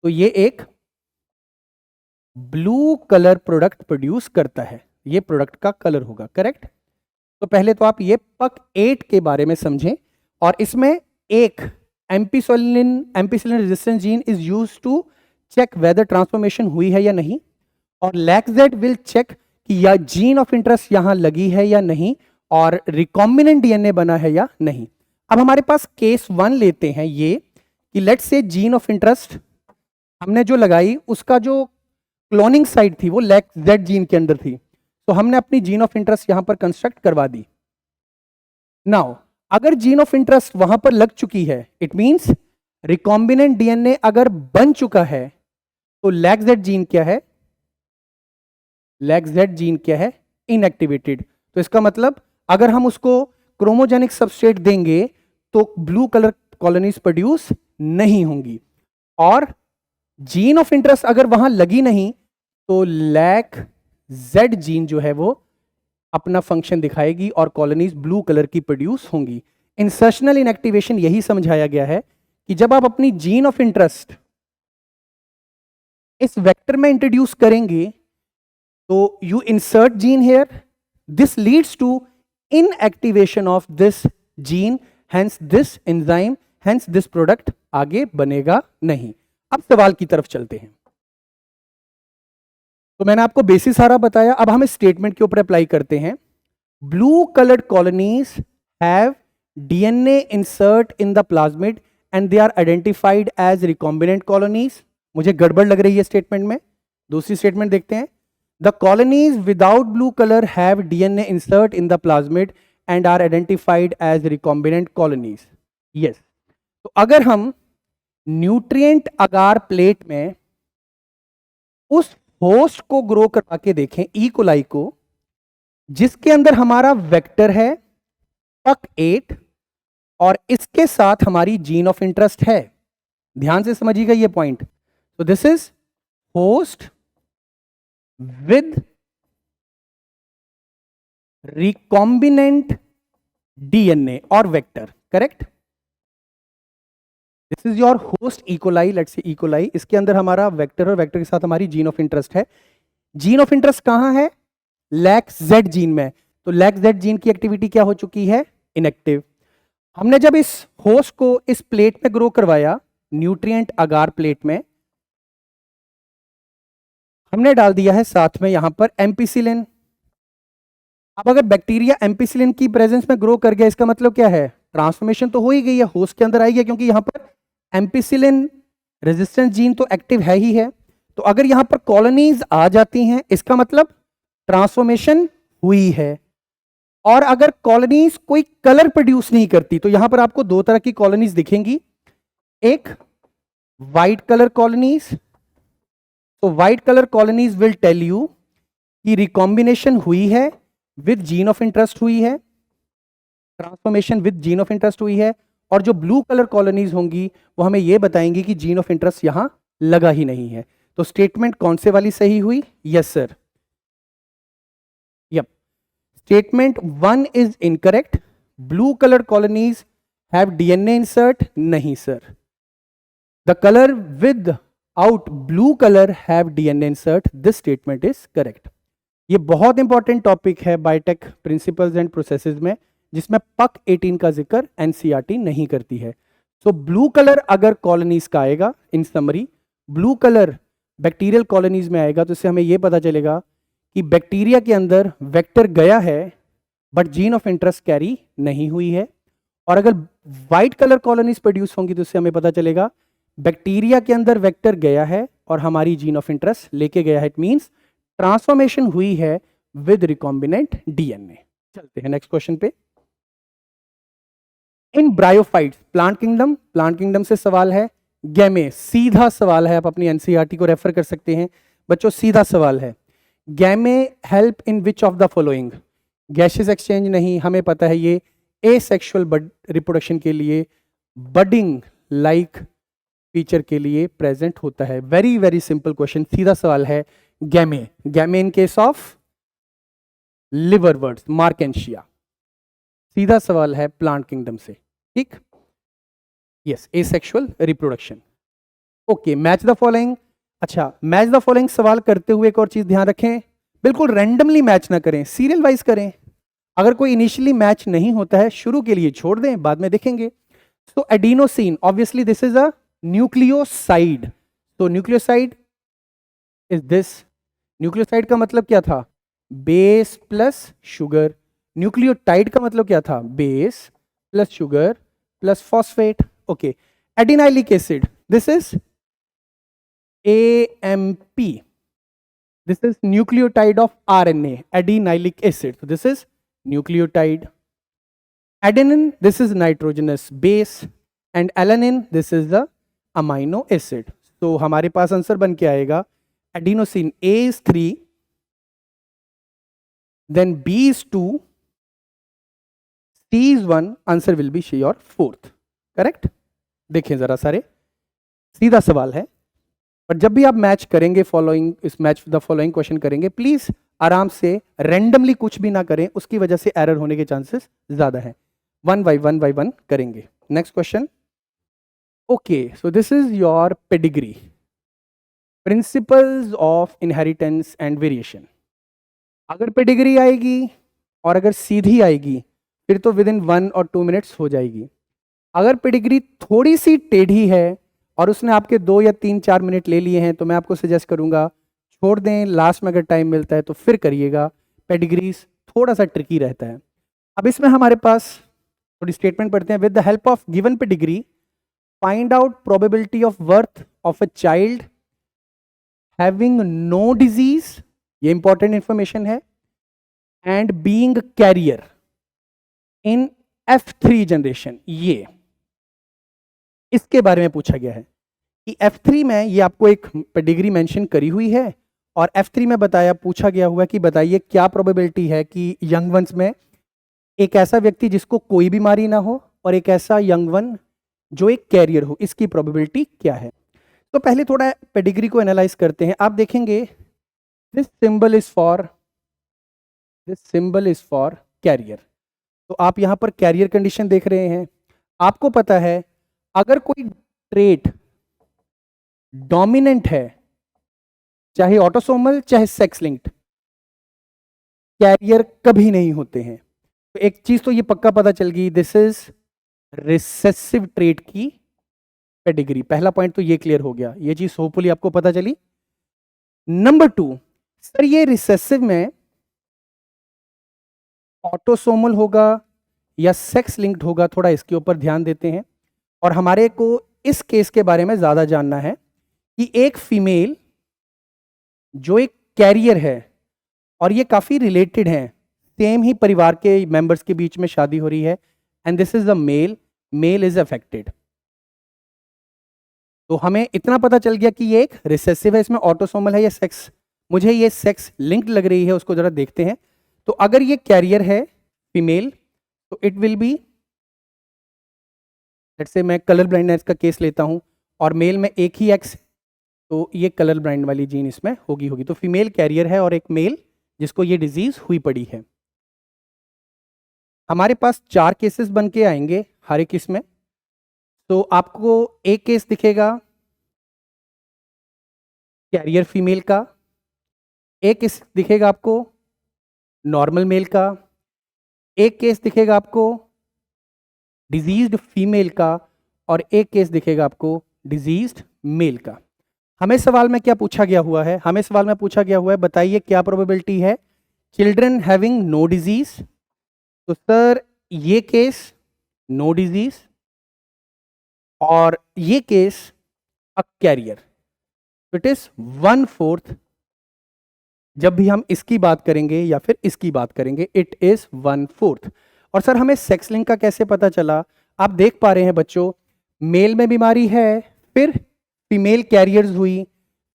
तो ये एक ब्लू कलर प्रोडक्ट प्रोड्यूस करता है. ये प्रोडक्ट का कलर होगा करेक्ट. तो पहले तो आप ये PUC8 के बारे में समझें. और इसमें एक ampicillin resistance gene is used to check whether transformation हुई है या नहीं. और LAC-Z विल चेक कि या जीन ऑफ इंटरेस्ट यहां लगी है या नहीं और रिकॉम्बिनेंट डीएनए बना है या नहीं. अब हमारे पास केस 1 लेते हैं ये कि let's say gene of interest हमने जो लगाई उसका जो क्लोनिंग साइट थी वो LAC-Z जीन के अंदर थी. तो हमने अपनी जीन ऑफ इंटरेस्ट यहां पर कंस्ट्रक्ट करवा दी. नाउ अगर जीन ऑफ इंटरेस्ट वहां पर लग चुकी है, इट मींस रिकॉम्बिनेंट डीएनए अगर बन चुका है, तो LAC-Z जीन क्या है, LAC-Z जीन क्या है, इनएक्टिवेटेड. तो इसका मतलब अगर हम उसको क्रोमोजेनिक सबस्ट्रेट देंगे तो ब्लू कलर कॉलोनीज प्रोड्यूस नहीं होंगी. और जीन ऑफ इंटरेस्ट अगर वहां लगी नहीं तो LAC-Z जीन जो है वो अपना फंक्शन दिखाएगी और कॉलोनीज ब्लू कलर की प्रोड्यूस होंगी. इंसर्शनल इनएक्टिवेशन यही समझाया गया है कि जब आप अपनी जीन ऑफ इंटरेस्ट इस वेक्टर में इंट्रोड्यूस करेंगे तो you insert gene here, this leads to inactivation of this gene, hence this enzyme, hence this product आगे बनेगा नहीं. अब सवाल की तरफ चलते हैं. तो मैंने आपको बेसिस सारा बताया, अब हम इस स्टेटमेंट के ऊपर अप्लाई करते हैं. Blue coloured colonies have DNA insert in the plasmid and they are identified as recombinant colonies. मुझे गड़बड़ लग रही है स्टेटमेंट में. दूसरी स्टेटमेंट देखते हैं. The colonies without blue colour have DNA insert in the plasmid and are identified as recombinant colonies. Yes, तो अगर हम न्यूट्रिएंट अगार प्लेट में उस होस्ट को ग्रो करवा के देखें, ई कोलाई को, जिसके अंदर हमारा वेक्टर है PUC8 और इसके साथ हमारी जीन ऑफ इंटरेस्ट है. ध्यान से समझिएगा ये पॉइंट. तो this is host with recombinant DNA और vector, correct. This is your host E coli, let's say E coli, इसके अंदर हमारा वेक्टर और वेक्टर के साथ हमारी जीन ऑफ इंटरेस्ट है। जीन ऑफ इंटरेस्ट कहां है? LAC-Z जीन में। तो LAC-Z जीन की एक्टिविटी क्या हो चुकी है? इनएक्टिव। हमने जब इस होस्ट को इस प्लेट में ग्रो करवाया, न्यूट्रिएंट अगार प्लेट में, हमने डाल दिया है साथ में यहां पर एम्पिसिलिन। अब अगर बैक्टीरिया एम्पिसिलिन की प्रेजेंस में ग्रो कर गया, इसका मतलब क्या है? ट्रांसफॉर्मेशन तो हो ही गई है, होस्ट के अंदर आई है, क्योंकि यहां पर एम्पिसिलिन रेजिस्टेंस जीन तो एक्टिव है ही है। तो अगर यहां पर कॉलोनीज आ जाती हैं, इसका मतलब ट्रांसफॉर्मेशन हुई है। और अगर कॉलोनीज कोई कलर प्रोड्यूस नहीं करती, तो यहां पर आपको दो तरह की कॉलोनीज दिखेंगी, एक व्हाइट कलर कॉलोनीज। तो white colour colonies will tell you कि रिकॉम्बिनेशन हुई है विद जीन ऑफ इंटरेस्ट हुई है, transformation with gene of interest हुई है। और जो ब्लू कलर कॉलोनीज होंगी वो हमें ये बताएंगी कि जीन ऑफ इंटरेस्ट यहां लगा ही नहीं है। तो स्टेटमेंट कौन से वाली सही हुई? Yes sir, yup. Statement 1 is incorrect. Blue colour colonies have DNA insert, नहीं sir. The colour without blue colour have DNA insert, this statement is correct. ये बहुत इंपॉर्टेंट टॉपिक है बायोटेक प्रिंसिपल्स एंड प्रोसेसेस में, जिसमें पक 18 का जिक्र NCERT नहीं करती है। तो ब्लू कलर अगर कॉलोनीज का आएगा, इन summary blue colour bacterial colonies में आएगा, तो इससे हमें यह पता चलेगा कि बैक्टीरिया के अंदर वेक्टर गया है but gene of interest carry नहीं हुई है। और अगर व्हाइट कलर कॉलोनीज प्रोड्यूस होंगी, तो इससे हमें पता चलेगा बैक्टीरिया के अंदर वेक्टर गया है और हमारी जीन ऑफ इंटरेस्ट लेके गया है। इट मींस ट्रांसफॉर्मेशन हुई है विद रिकॉम्बिनेंट डीएनए। चलते हैं नेक्स्ट क्वेश्चन पे। इन ब्रायोफाइट्स, प्लांट किंगडम से सवाल है। गैमे, सीधा सवाल है, आप अपनी एनसीईआरटी को रेफर कर सकते हैं बच्चों, सीधा सवाल है। गैमे help in which of the following? Gases exchange नहीं, हमें पता है ये एसेक्सुअल रिप्रोडक्शन के लिए, बडिंग लाइक फीचर के लिए प्रेजेंट होता है। वेरी वेरी सिंपल क्वेश्चन, सीधा सवाल है। Gemmae, gemmae in case of liverworts, Marchantia. सीधा सवाल है प्लांट किंगडम से, ठीक। Yes, asexual reproduction. Okay, match the following. अच्छा, मैच द फॉलोइंग सवाल करते हुए एक और चीज ध्यान रखें, बिल्कुल रैंडमली मैच ना करें, सीरियल वाइज करें। अगर कोई इनिशियली मैच नहीं होता है, शुरू के लिए छोड़ दें, बाद में देखेंगे। तो adenosine, obviously this is a nucleoside. तो न्यूक्लियोसाइड इज दिस। न्यूक्लियोसाइड का मतलब क्या था? Base plus sugar. न्यूक्लियोटाइड का मतलब क्या था? Base plus sugar plus phosphate. Okay, adenylic acid, this is AMP, this is nucleotide of RNA, adenylic acid, so this is nucleotide. Adenine, this is nitrogenous base, and alanine, this is the amino acid. तो हमारे पास answer बन के आएगा adenosine A is 3, then B is 2, C is 1, answer will be your 4th. Correct? देखें जरा सारे, सीधा सवाल है। पर जब भी आप मैच करेंगे फॉलोइंग, इस मैच द फॉलोइंग क्वेश्चन करेंगे, प्लीज आराम से, रैंडमली कुछ भी ना करें, उसकी वजह से एरर होने के चांसेस ज्यादा हैं। वन बाय वन करेंगे। Next question. Okay, so this is your pedigree, principles of inheritance and variation. अगर पेडिग्री आएगी और अगर सीधी आएगी, फिर तो विद इन 1 और 2 मिनट्स हो जाएगी। अगर पेडिग्री थोड़ी सी टेढ़ी है और उसने आपके 2 या 3-4 मिनट ले लिए हैं, तो मैं आपको सजेस्ट करूंगा छोड़ दें, लास्ट में अगर टाइम मिलता है तो फिर करिएगा। पेडिग्रीज थोड़ा सा ट्रिकी रहता है। अब इसमें हमारे पास थोड़ी स्टेटमेंट पढ़ते हैं। With the help of given pedigree, find out probability of birth of a child having no disease, ये इंपॉर्टेंट इंफॉर्मेशन है, and being carrier in F3 generation. ये इसके बारे में पूछा गया है कि F3 में ये आपको एक पेडिग्री मेंशन करी हुई है, और F3 में बताया, पूछा गया हुआ कि बताइए क्या प्रोबेबिलिटी है कि यंग वंस में एक ऐसा व्यक्ति जिसको कोई बीमारी ना हो और एक ऐसा यंग वन जो एक कैरियर हो, इसकी प्रोबेबिलिटी क्या है। तो पहले थोड़ा पेडिग्री को एनालाइज करते हैं। आप देखेंगे this symbol is for carrier. तो आप यहां पर कैरियर कंडीशन देख रहे हैं। आपको पता है अगर कोई ट्रेट डोमिनेंट है, चाहे ऑटोसोमल चाहे सेक्स लिंक्ड, कैरियर कभी नहीं होते हैं। तो एक चीज तो ये पक्का पता चल गई, दिस इज रिसेसिव ट्रेट की पेडिग्री। पहला पॉइंट तो ये क्लियर हो गया, ये चीज होपफुली आपको पता चली। नंबर 2, सर ये रिसेसिव में ऑटोसोमल होगा या सेक्स लिंक्ड होगा, थोड़ा इसके ऊपर ध्यान देते हैं। और हमारे को इस केस के बारे में ज्यादा जानना है कि एक फीमेल जो एक कैरियर है और ये काफी रिलेटेड है, सेम ही परिवार के मेंबर्स के बीच में शादी हो रही है, and this is the male is affected. तो हमें इतना पता चल गया कि ये एक रिसेसिव है, इसमें ऑटोसोमल है या सेक्स, मुझे ये सेक्स लिंक्ड लग रही है, उसको जरा देखते हैं। तो अगर ये कैरियर है फीमेल, तो it will be, let's say मैं कलर ब्लाइंडनेस का केस लेता हूं और मेल में एक ही एक्स, तो ये कलर ब्लाइंड वाली जीन इसमें होगी। तो फीमेल कैरियर है और एक मेल जिसको ये डिजीज हुई पड़ी है। हमारे पास 4 केसेस बन के आएंगे हर एक इसमें। तो आपको एक केस दिखेगा कैरियर फीमेल का, एक केस दिखेगा आपको नॉर्मल मेल का, एक केस दिखेगा आपको डिजीज्ड फीमेल का, और एक केस दिखेगा आपको डिजीज्ड मेल का। हमें सवाल में क्या पूछा गया हुआ है? हमें सवाल में पूछा गया हुआ है बताइए क्या प्रोबेबिलिटी है चिल्ड्रन हैविंग नो डिजीज। तो सर ये केस नो डिजीज और ये case a carrier, it is 1/4। जब भी हम इसकी बात करेंगे या फिर इसकी बात करेंगे, इट इज 1/4। और सर हमें सेक्स लिंक का कैसे पता चला? आप देख पा रहे हैं बच्चों, मेल में बीमारी है, फिर फीमेल कैरियर्स हुई,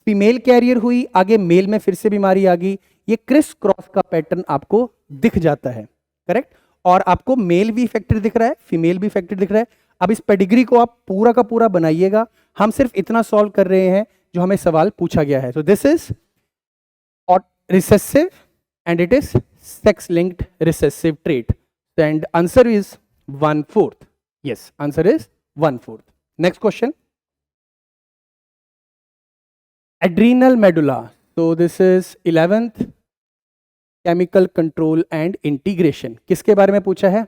फीमेल कैरियर हुई, आगे मेल में फिर से बीमारी आ गई। ये क्रिस क्रॉस का पैटर्न आपको दिख जाता है, करेक्ट। और आपको मेल भी इफेक्टेड दिख रहा है, फीमेल भी इफेक्टेड दिख रहा है। अब इस पेडिग्री को आप पूरा का पूरा बनाइएगा, हम सिर्फ इतना सॉल्व कर रहे हैं जो हमें सवाल पूछा गया है। तो this is recessive and it is sex linked recessive trait, and answer is 1/4. Yes, answer is 1/4. Next question, adrenal medulla. So this is 11th, chemical control and integration. किसके बारे में पूछा है?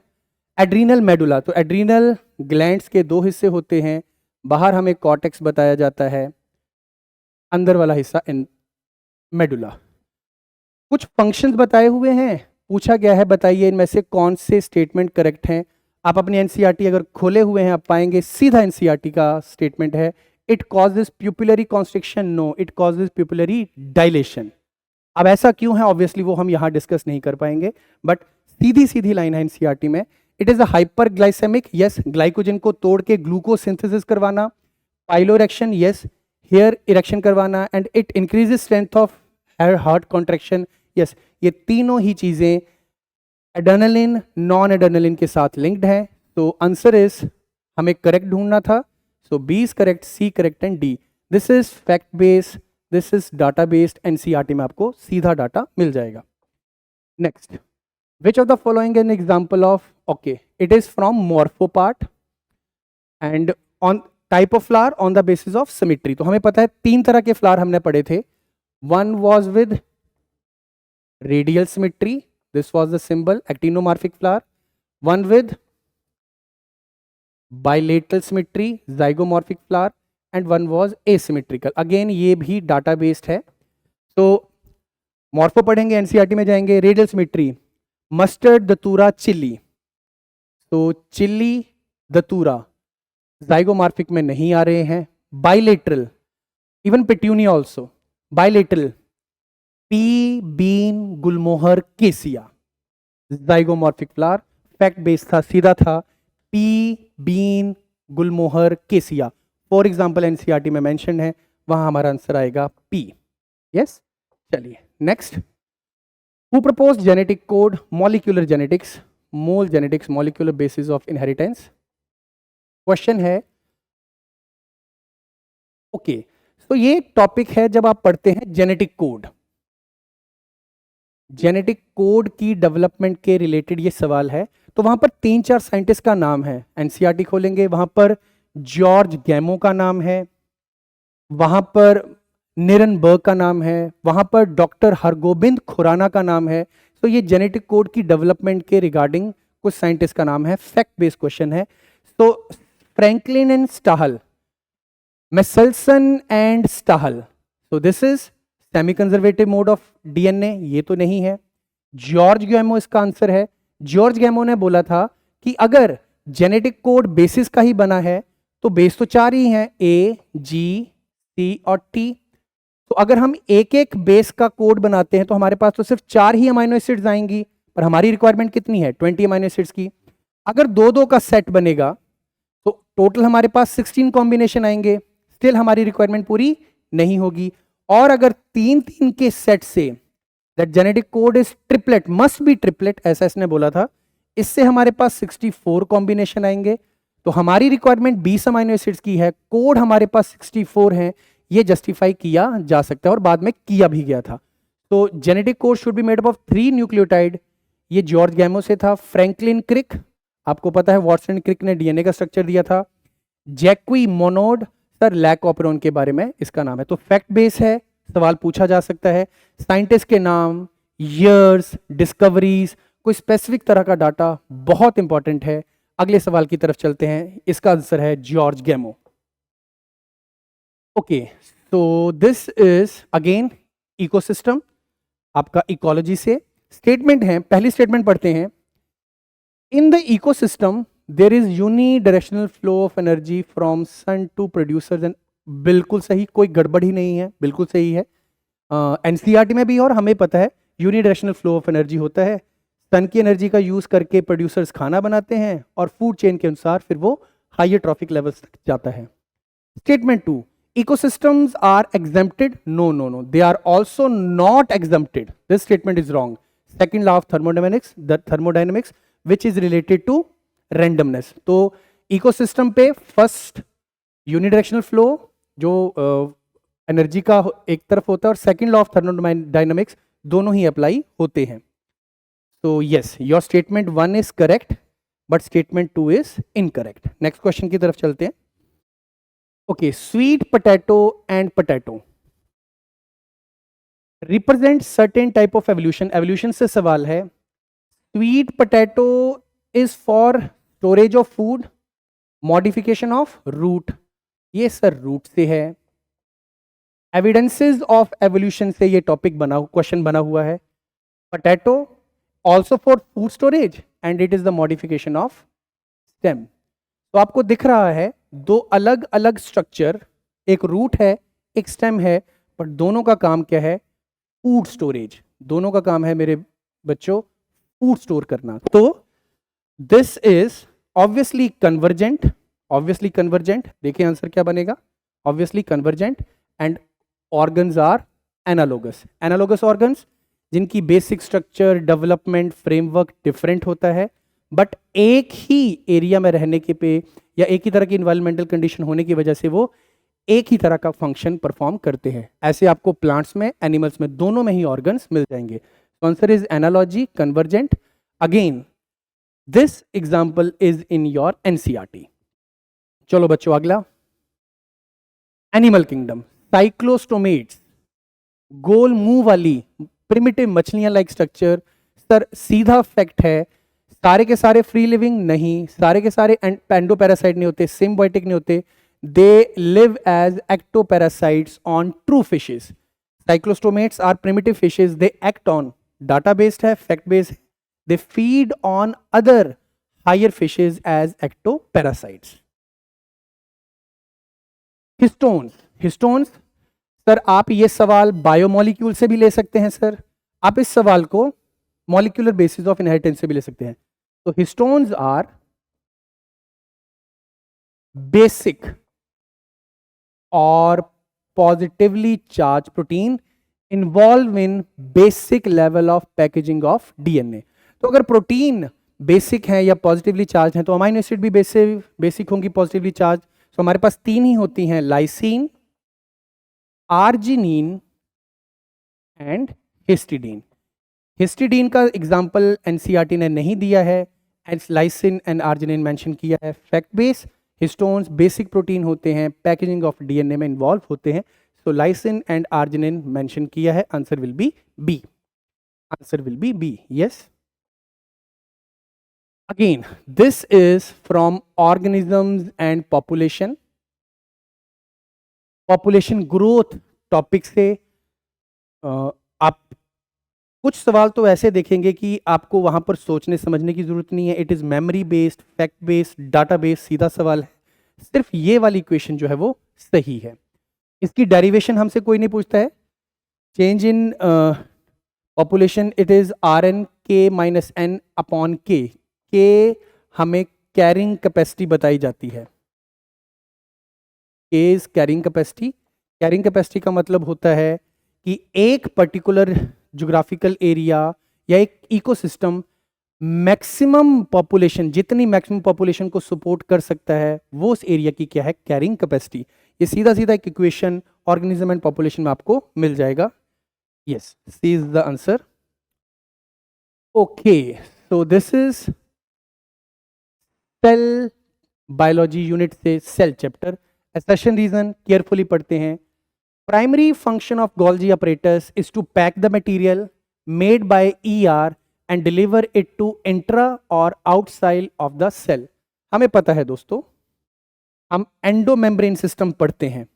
Adrenal medulla. तो एड्रीनल ग्लैंड्स के 2 हिस्से होते हैं, बाहर हमें कॉर्टेक्स बताया जाता है, अंदर वाला हिस्सा मेडुला। कुछ फंक्शंस बताए हुए हैं, पूछा गया है बताइए इनमें से कौन से स्टेटमेंट करेक्ट हैं। आप अपनी एनसीईआरटी अगर खोले हुए हैं आप पाएंगे सीधा एनसीईआरटी का स्टेटमेंट है, it causes pupillary constriction, no it causes pupillary dilation. अब ऐसा क्यों है ऑब्वियसली वो हम यहां डिस्कस नहीं कर पाएंगे, बट सीधी सीधी लाइन है एनसीईआरटी में, it is a hyperglycaemic, yes, glycogen को तोड़ के ग्लूकोज सिंथेसिस करवाना, पाइलोरेक्शन, यस, हेयर इरेक्शन करवाना, and it increases strength of heart contraction, yes. ये तीनों ही चीजें एड्रेनलिन नॉन एड्रेनलिन के साथ लिंक्ड है। तो आंसर इज, हमें करेक्ट ढूंढना था, so B is correct, C correct and D. This is fact based, this is data based, NCERT में आपको सीधा डाटा मिल जाएगा। Next, which of the following an example of, okay, it is from morpho part and on type of flower on the basis of symmetry. तो हमें पता है 3 तरह के फ्लावर हमने पढ़े थे, one was with radial symmetry, this was the symbol actinomorphic flower, one with bilateral symmetry zygomorphic flower, and one was asymmetrical, again ये भी डाटा बेस्ड है। तो मॉर्फो पढ़ेंगे, एनसीईआरटी में जाएंगे, radial symmetry mustard, datura, chilli. तो चिल्ली, दतूरा जाइगोमॉर्फिक में नहीं आ रहे हैं, bilateral, even petunia also bilateral, pea, bean, gulmohar, cassia, zygomorphic flower, fact based था, सीधा था, पी, बीन, गुलमोहर, केसिया, फॉर एग्जाम्पल एनसीईआरटी में मेंशन है, वहां हमारा आंसर आएगा पी। यस, चलिए next, who propose genetic code, molecular genetics, mole genetics, molecular basis of inheritance. Question है, ओके, तो ये टॉपिक है जब आप पढ़ते हैं जेनेटिक कोड, जेनेटिक कोड की डेवलपमेंट के रिलेटेड ये सवाल है। तो वहां पर 3-4 साइंटिस्ट का नाम है, एनसीईआरटी खोलेंगे, वहां पर जॉर्ज गैमो का नाम है, वहां पर निरनबर्ग का नाम है, वहां पर डॉक्टर हरगोबिंद खुराना का नाम है। तो ये जेनेटिक कोड की डेवलपमेंट के रिगार्डिंग कुछ साइंटिस्ट का नाम है, फैक्ट बेस्ड क्वेश्चन है। तो फ्रैंकलिन एंड स्टाहल, मेसेल्सन एंड स्टाहल, तो this is semi conservative mode of DNA, ये तो नहीं है। जॉर्ज गैमो इसका आंसर है। जॉर्ज गैमो ने बोला था कि अगर जेनेटिक कोड बेसिस का ही बना है तो बेस तो 4 ही हैं, ए, जी, सी और टी। तो अगर हम एक एक बेस का कोड बनाते हैं तो हमारे पास तो सिर्फ 4 ही अमाइनो एसिड्स आएंगी, पर हमारी रिक्वायरमेंट कितनी है, 20 अमाइनो एसिड्स की। अगर 2-2 का सेट बनेगा तो टोटल हमारे पास 16 कॉम्बिनेशन आएंगे, स्टिल हमारी रिक्वायरमेंट पूरी नहीं होगी। और अगर 3-3 के सेट से, that genetic code is triplet, must be triplet, ऐसा इसने बोला था, इससे हमारे पास 64 कॉम्बिनेशन आएंगे। तो हमारी रिक्वायरमेंट 20 अमाइनो एसिड्स की है, कोड हमारे पास 64 है, ये जस्टिफाई किया जा सकता है और बाद में किया भी गया था। तो genetic code should be made up of 3 nucleotide, ये जॉर्ज गैमो से था। फ्रैंकलिन क्रिक, आपको पता है वॉटसन क्रिक ने डीएनए का स्ट्रक्चर दिया था। जैक्वी मोनोड, सर लैकोपेरोन के बारे में इसका नाम है। तो फैक्ट बेस है, सवाल पूछा जा सकता है। साइंटिस्ट के नाम, ईयर्स, डिस्कवरीज, कोई स्पेसिफिक तरह का डाटा बहुत इंपॉर्टेंट है। अगले सवाल की तरफ चलते हैं, इसका आंसर है जॉर्ज गैमो। ओके, तो दिस इज अगेन इकोसिस्टम, आपका इकोलॉजी से स्टेटमेंट है। पहली स्टेटमेंट पढ़ते हैं, in the ecosystem there is unidirectional flow of energy from sun to producers and, बिल्कुल सही, कोई गड़बड़ ही नहीं है, बिल्कुल सही है। एनसीईआरटी में भी और हमें पता है यूनिडायरेक्शनल फ्लो ऑफ एनर्जी होता है। सन की एनर्जी का यूज करके प्रोड्यूसर्स खाना बनाते हैं और फूड चेन के अनुसार फिर वो हायर ट्रॉफिक लेवल्स तक जाता है। Statement 2, ecosystems are exempted, no, they are also not exempted, this statement is wrong. Second law of thermodynamics which is related to randomness। तो इकोसिस्टम पे फर्स्ट यूनिडायरेक्शनल फ्लो जो एनर्जी का एक तरफ होता है और सेकंड लॉ ऑफ थर्मोडायनामिक्स दोनों ही अप्लाई होते हैं। तो yes, your statement 1 is correct but statement 2 is incorrect. Next question की तरफ चलते हैं। Okay, sweet potato and potato represent certain type of evolution, evolution से सवाल है। Sweet potato is for storage of food, modification of root, ये sir root से है। एविडेंसेस ऑफ एवोल्यूशन से ये टॉपिक बना, क्वेश्चन बना हुआ है। Potato also for food storage and it is the modification of stem. तो आपको दिख रहा है दो अलग अलग स्ट्रक्चर, एक रूट है एक स्टेम है, पर दोनों का काम क्या है, फूड स्टोरेज। दोनों का काम है मेरे बच्चों फूड स्टोर करना। तो this is obviously convergent, obviously convergent, देखिए आंसर क्या बनेगा, obviously convergent. And organs are analogous, analogous organs जिनकी basic structure, development, framework different होता है, बट एक ही एरिया में रहने के पे या एक ही तरह की इन्वायरमेंटल कंडीशन होने की वजह से वो एक ही तरह का फंक्शन परफॉर्म करते हैं। ऐसे आपको प्लांट्स में, एनिमल्स में, दोनों में ही ऑर्गन्स मिल जाएंगे। तो answer is analogy, convergent. Again this example is in your NCERT. चलो बच्चों अगला, एनिमल किंगडम, साइक्लोस्टोमेट्स, गोल मुंह वाली प्रिमिटिव मछलियां लाइक स्ट्रक्चर। सर सीधा फैक्ट है, सारे के सारे फ्री लिविंग नहीं, सारे के सारे एंडोपैरासाइट नहीं होते, सिम्बायोटिक नहीं होते, they live as ectoparasites on true fishes. Cyclostomates are primitive fishes, they act on, data based है, फैक्ट बेस्ड है, they feed on other higher fishes as ectoparasites. Histones, histones sir आप ये सवाल biomolecule से भी ले सकते हैं सर, आप इस सवाल को मॉलिक्यूलर बेसिस ऑफ इनहेरिटेंस से भी ले सकते हैं। तो हिस्टोन्स आर बेसिक और positively charge protein involve in basic level of packaging of DNA. तो अगर प्रोटीन बेसिक है या पॉजिटिवली चार्ज है तो अमाइनो एसिड भी बेसिक होंगी, पॉजिटिवली चार्ज। तो हमारे पास 3 ही होती हैं, lysine, arginine and histidine. Histidine का एग्जाम्पल एनसीईआरटी ने नहीं दिया है, लाइसिन एंड आर्जिनिन मेंशन किया है। Fact base, histones basic protein होते हैं, पैकेजिंग ऑफ डीएनए में इन्वॉल्व होते हैं, so lysine and arginine mention किया है। Answer will be B, answer will be B, yes. Again this is from organisms and population, population growth topic से आप कुछ सवाल तो ऐसे देखेंगे कि आपको वहां पर सोचने समझने की जरूरत नहीं है। It is memory based, fact based, data based, सीधा सवाल है। सिर्फ ये वाली इक्वेशन जो है वो सही है। इसकी डेरिवेशन हमसे कोई नहीं पूछता है। Change in population, it is r N K minus N upon K. K हमें कैरिंग कैपेसिटी बताई जाती है। K is carrying capacity. Carrying capacity का मतलब होता है कि एक पर्टिकुलर ज्योग्राफिकल एरिया या एक इकोसिस्टम मैक्सिमम पॉपुलेशन, जितनी मैक्सिमम पॉपुलेशन को सपोर्ट कर सकता है वो उस एरिया की क्या है, कैरिंग कैपेसिटी। ये सीधा सीधा एक इक्वेशन ऑर्गेनिज्म एंड पॉपुलेशन में आपको मिल जाएगा। Yes, C is the answer. Okay, so this is cell biology unit से cell chapter. Assertion reason carefully पढ़ते हैं। Primary function of Golgi apparatus is to pack the material made by ER and deliver it to intra or outside of the cell। हमें पता है दोस्तों, हम endomembrane system पढ़ते हैं।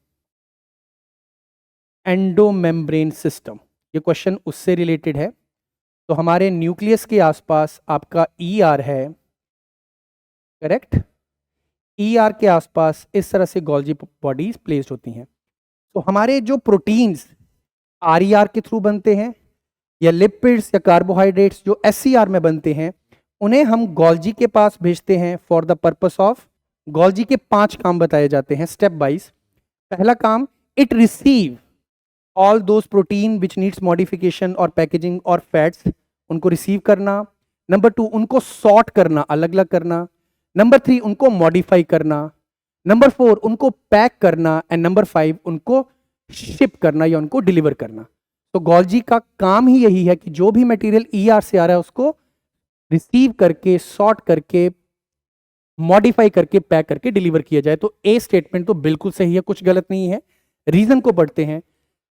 एंडोमेम्ब्रेन सिस्टम, ये क्वेश्चन उससे रिलेटेड है। तो हमारे न्यूक्लियस के आसपास आपका ER है, करेक्ट। ER के आसपास इस तरह से गोल्जी बॉडीज प्लेस्ड होती हैं। तो हमारे जो प्रोटीन्स RER के थ्रू बनते हैं या लिपिड्स या कार्बोहाइड्रेट्स जो SCR में बनते हैं, उन्हें हम गोल्जी के पास भेजते हैं for the purpose of. Golgi के 5 काम बताए जाते हैं स्टेप वाइज। पहला काम, it receive all those protein which needs modification और पैकेजिंग और फैट्स, उनको रिसीव करना। नंबर 2, उनको सॉर्ट करना, अलग अलग करना। नंबर 3, उनको मॉडिफाई करना। नंबर 4, उनको पैक करना। एंड नंबर 5, उनको शिप करना या उनको डिलीवर करना। तो गोल्जी का काम ही यही है कि जो भी मटेरियल ER से आ रहा है उसको रिसीव करके, सॉर्ट करके, मॉडिफाई करके, पैक करके डिलीवर किया जाए। तो ए स्टेटमेंट तो बिल्कुल सही है, कुछ गलत नहीं है। रीजन को पढ़ते हैं।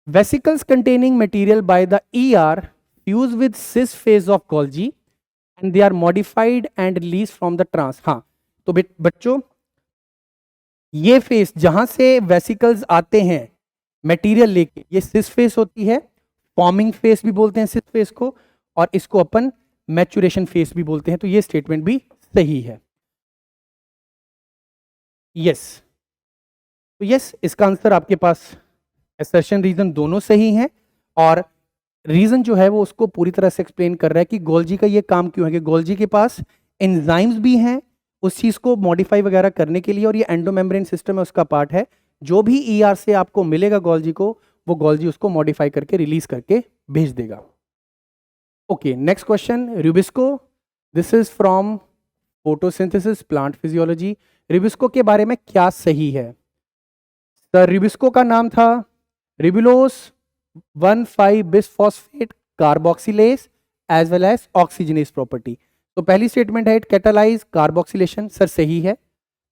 Vesicles containing material by the ER fuse with cis face of Golgi and they are modified and release from the trans. हाँ, तो बच्चों ये फेस जहां से वेसिकल्स आते हैं मटेरियल लेके, ये सिस फेस होती है। फॉर्मिंग फेस भी बोलते हैं सिस फेस को, और इसको अपन मैचुरेशन फेस भी बोलते हैं। तो ये स्टेटमेंट भी सही है। यस, तो यस, इसका आंसर आपके पास असर्शन रीजन दोनों सही हैं, और रीजन जो है वो उसको पूरी तरह से एक्सप्लेन कर रहा है कि गोल्जी का ये काम क्यों है कि गोल्जी के पास एंजाइम्स भी हैं उस चीज को मॉडिफाई वगैरह करने के लिए, और ये एंडोमेम्ब्रेन सिस्टम है उसका पार्ट है। जो भी ER से आपको मिलेगा गोल्जी को, वो गोल्जी उसको मॉडिफाई करके रिलीज करके भेज देगा। Okay, next question, rubisco. This is from photosynthesis plant physiology. Rubisco के बारे में क्या सही है? सर, रूबिस्को का नाम था ribulose 1,5 bisphosphate carboxylase as well as oxygenase property. तो पहली स्टेटमेंट है इट कैटालाइज कार्बोक्सिलेशन। सर सही है,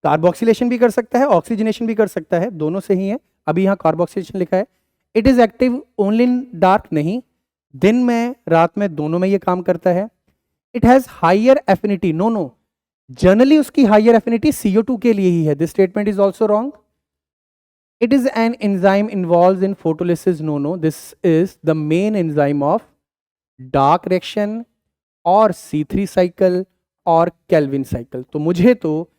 कार्बोक्सिलेशन भी कर सकता है, ऑक्सीजनेशन भी कर सकता है, दोनों सही है। अभी यहाँ कार्बोक्सिलेशन लिखा है। It is active only in dark, नहीं, दिन में रात में दोनों में ये काम करता है। It has higher affinity, no no, generally उसकी हायर एफिनिटी CO2 के लिए ही है। This statement is also wrong. It is an enzyme involve in photolysis, no no, this is the main enzyme of dark reaction और C3 cycle और Calvin cycle. तो मुझे तो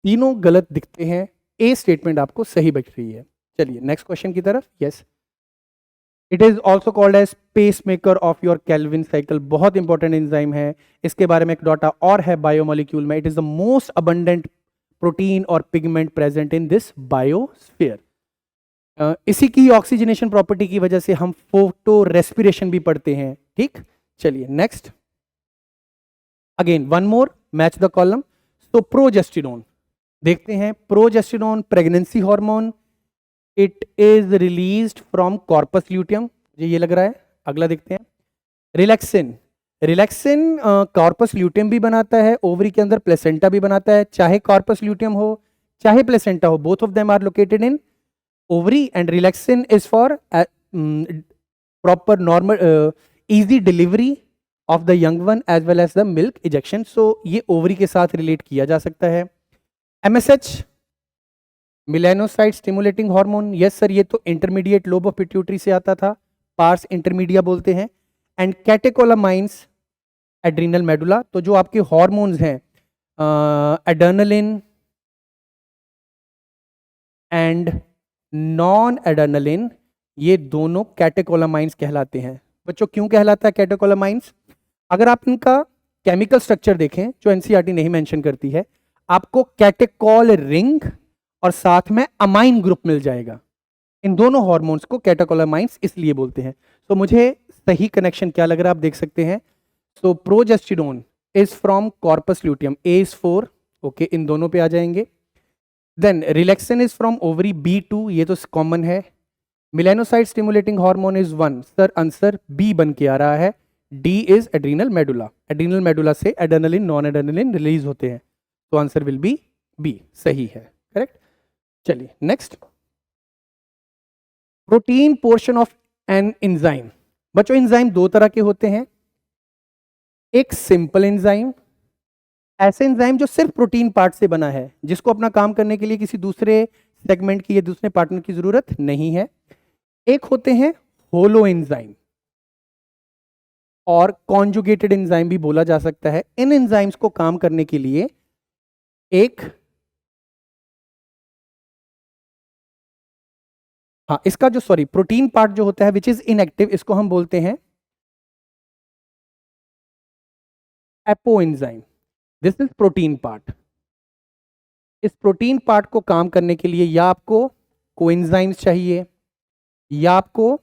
तीनों गलत दिखते हैं, ए स्टेटमेंट आपको सही बच रही है। चलिए नेक्स्ट क्वेश्चन की तरफ। Yes, it is also called as pacemaker of your Calvin cycle. बहुत इंपॉर्टेंट एंजाइम है, इसके बारे में एक डाटा और है बायोमोलिक्यूल में। It is the most abundant protein और pigment present in this biosphere. इसी की ऑक्सीजनेशन प्रॉपर्टी की वजह से हम फोटो रेस्पिरेशन भी पढ़ते हैं। ठीक, चलिए next. Again one more, match the column. तो प्रोजेस्टेरोन देखते हैं। Progesterone pregnancy hormone, it is released from corpus luteum, ये लग रहा है। अगला देखते हैं, रिलैक्सिन। रिलैक्सिन कॉर्पस ल्यूटियम भी बनाता है, ओवरी के अंदर प्लेसेंटा भी बनाता है। चाहे कॉर्पस ल्यूटियम हो चाहे प्लेसेंटा हो, both of them are located in ovary and relaxin is for proper normal easy delivery of the young one as well as the milk ejection. So ये ओवरी के साथ रिलेट किया जा सकता है। MSH, melanocyte stimulating hormone, yes sir, ये तो intermediate lobe of pituitary से आता था, पार्स इंटरमीडिया बोलते हैं। एंड कैटेकोलामाइंस एड्रीनल मेडुला, तो जो आपके हार्मोन्स हैं एड्रेनलिन एंड नॉन एड्रेनलिन, ये दोनों कैटेकोलामाइंस कहलाते हैं। बच्चों क्यों कहलाता है कैटेकोलामाइंस? अगर आप इनका केमिकल स्ट्रक्चर देखें जो एनसीईआरटी नहीं मेंशन करती है, आपको कैटेकोल रिंग और साथ में अमाइन ग्रुप मिल जाएगा। इन दोनों हार्मोन्स को कैटेकोलामाइंस इसलिए बोलते हैं। तो मुझे सही कनेक्शन क्या लग रहा है आप देख सकते हैं। So progesterone is from corpus luteum, A is 4, okay, इन दोनों पे आ जाएंगे। Then relaxin is from ovary, B2, ये तो कॉमन है। Melanocyte stimulating hormone is 1, sir answer B बन के आ रहा है। D is adrenal medulla, adrenal medulla से एड्रेनलिन नॉन एड्रेनलिन रिलीज होते हैं, तो आंसर विल बी बी, सही है, करेक्ट। चलिए next, protein portion of an enzyme. बच्चों एंजाइम दो तरह के होते हैं, एक सिंपल एंजाइम, ऐसे एंजाइम जो सिर्फ प्रोटीन पार्ट से बना है, जिसको अपना काम करने के लिए किसी दूसरे सेगमेंट की या दूसरे पार्टनर की जरूरत नहीं है। एक होते हैं होलो एंजाइम और कॉन्जुगेटेड एंजाइम भी बोला जा सकता है। इन एंजाइम्स को काम करने के लिए एक, हाँ, इसका जो सॉरी प्रोटीन पार्ट जो होता है विच इज इनएक्टिव, इसको हम बोलते हैं apo enzyme. This is protein part. इस प्रोटीन पार्ट को काम करने के लिए या आपको कोएंजाइम्स चाहिए, या आपको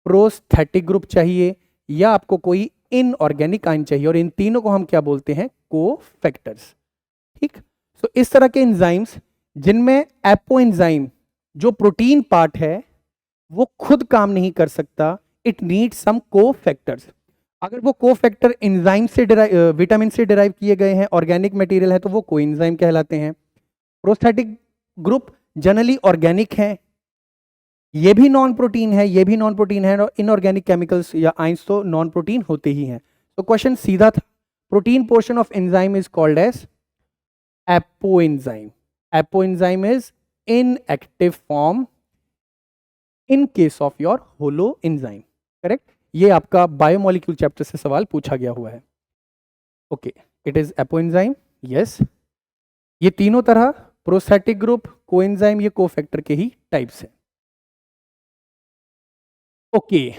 प्रोस्थेटिक ग्रुप चाहिए, या आपको कोई इनऑर्गेनिक आयन चाहिए, और इन तीनों को हम क्या बोलते हैं? कोफैक्टर्स। ठीक, सो इस तरह के एंजाइम्स जिनमें एपो एंजाइम जो प्रोटीन पार्ट है वो खुद काम नहीं कर सकता, इट नीड्स सम कोफैक्टर्स। अगर वो कोफैक्टर एंजाइम से विटामिन से डिराइव किए गए हैं, ऑर्गेनिक मटेरियल है, तो वो कोएंजाइम कहलाते हैं। प्रोस्थेटिक ग्रुप जनरली ऑर्गेनिक है, ये भी नॉन प्रोटीन है, ये भी नॉन प्रोटीन है, और इनऑर्गेनिक केमिकल्स या आयंस तो नॉन प्रोटीन होते ही हैं। तो क्वेश्चन सीधा था, protein portion of enzyme is called as apoenzyme. Apoenzyme is inactive form in case of your holoenzyme, correct. ये आपका बायोमोलिक्यूल चैप्टर से सवाल पूछा गया हुआ है। Okay, it is apoenzyme, yes. ये तीनों तरह प्रोस्थेटिक ग्रुप, कोएंजाइम, ये कोफैक्टर के ही टाइप्स हैं। ओके,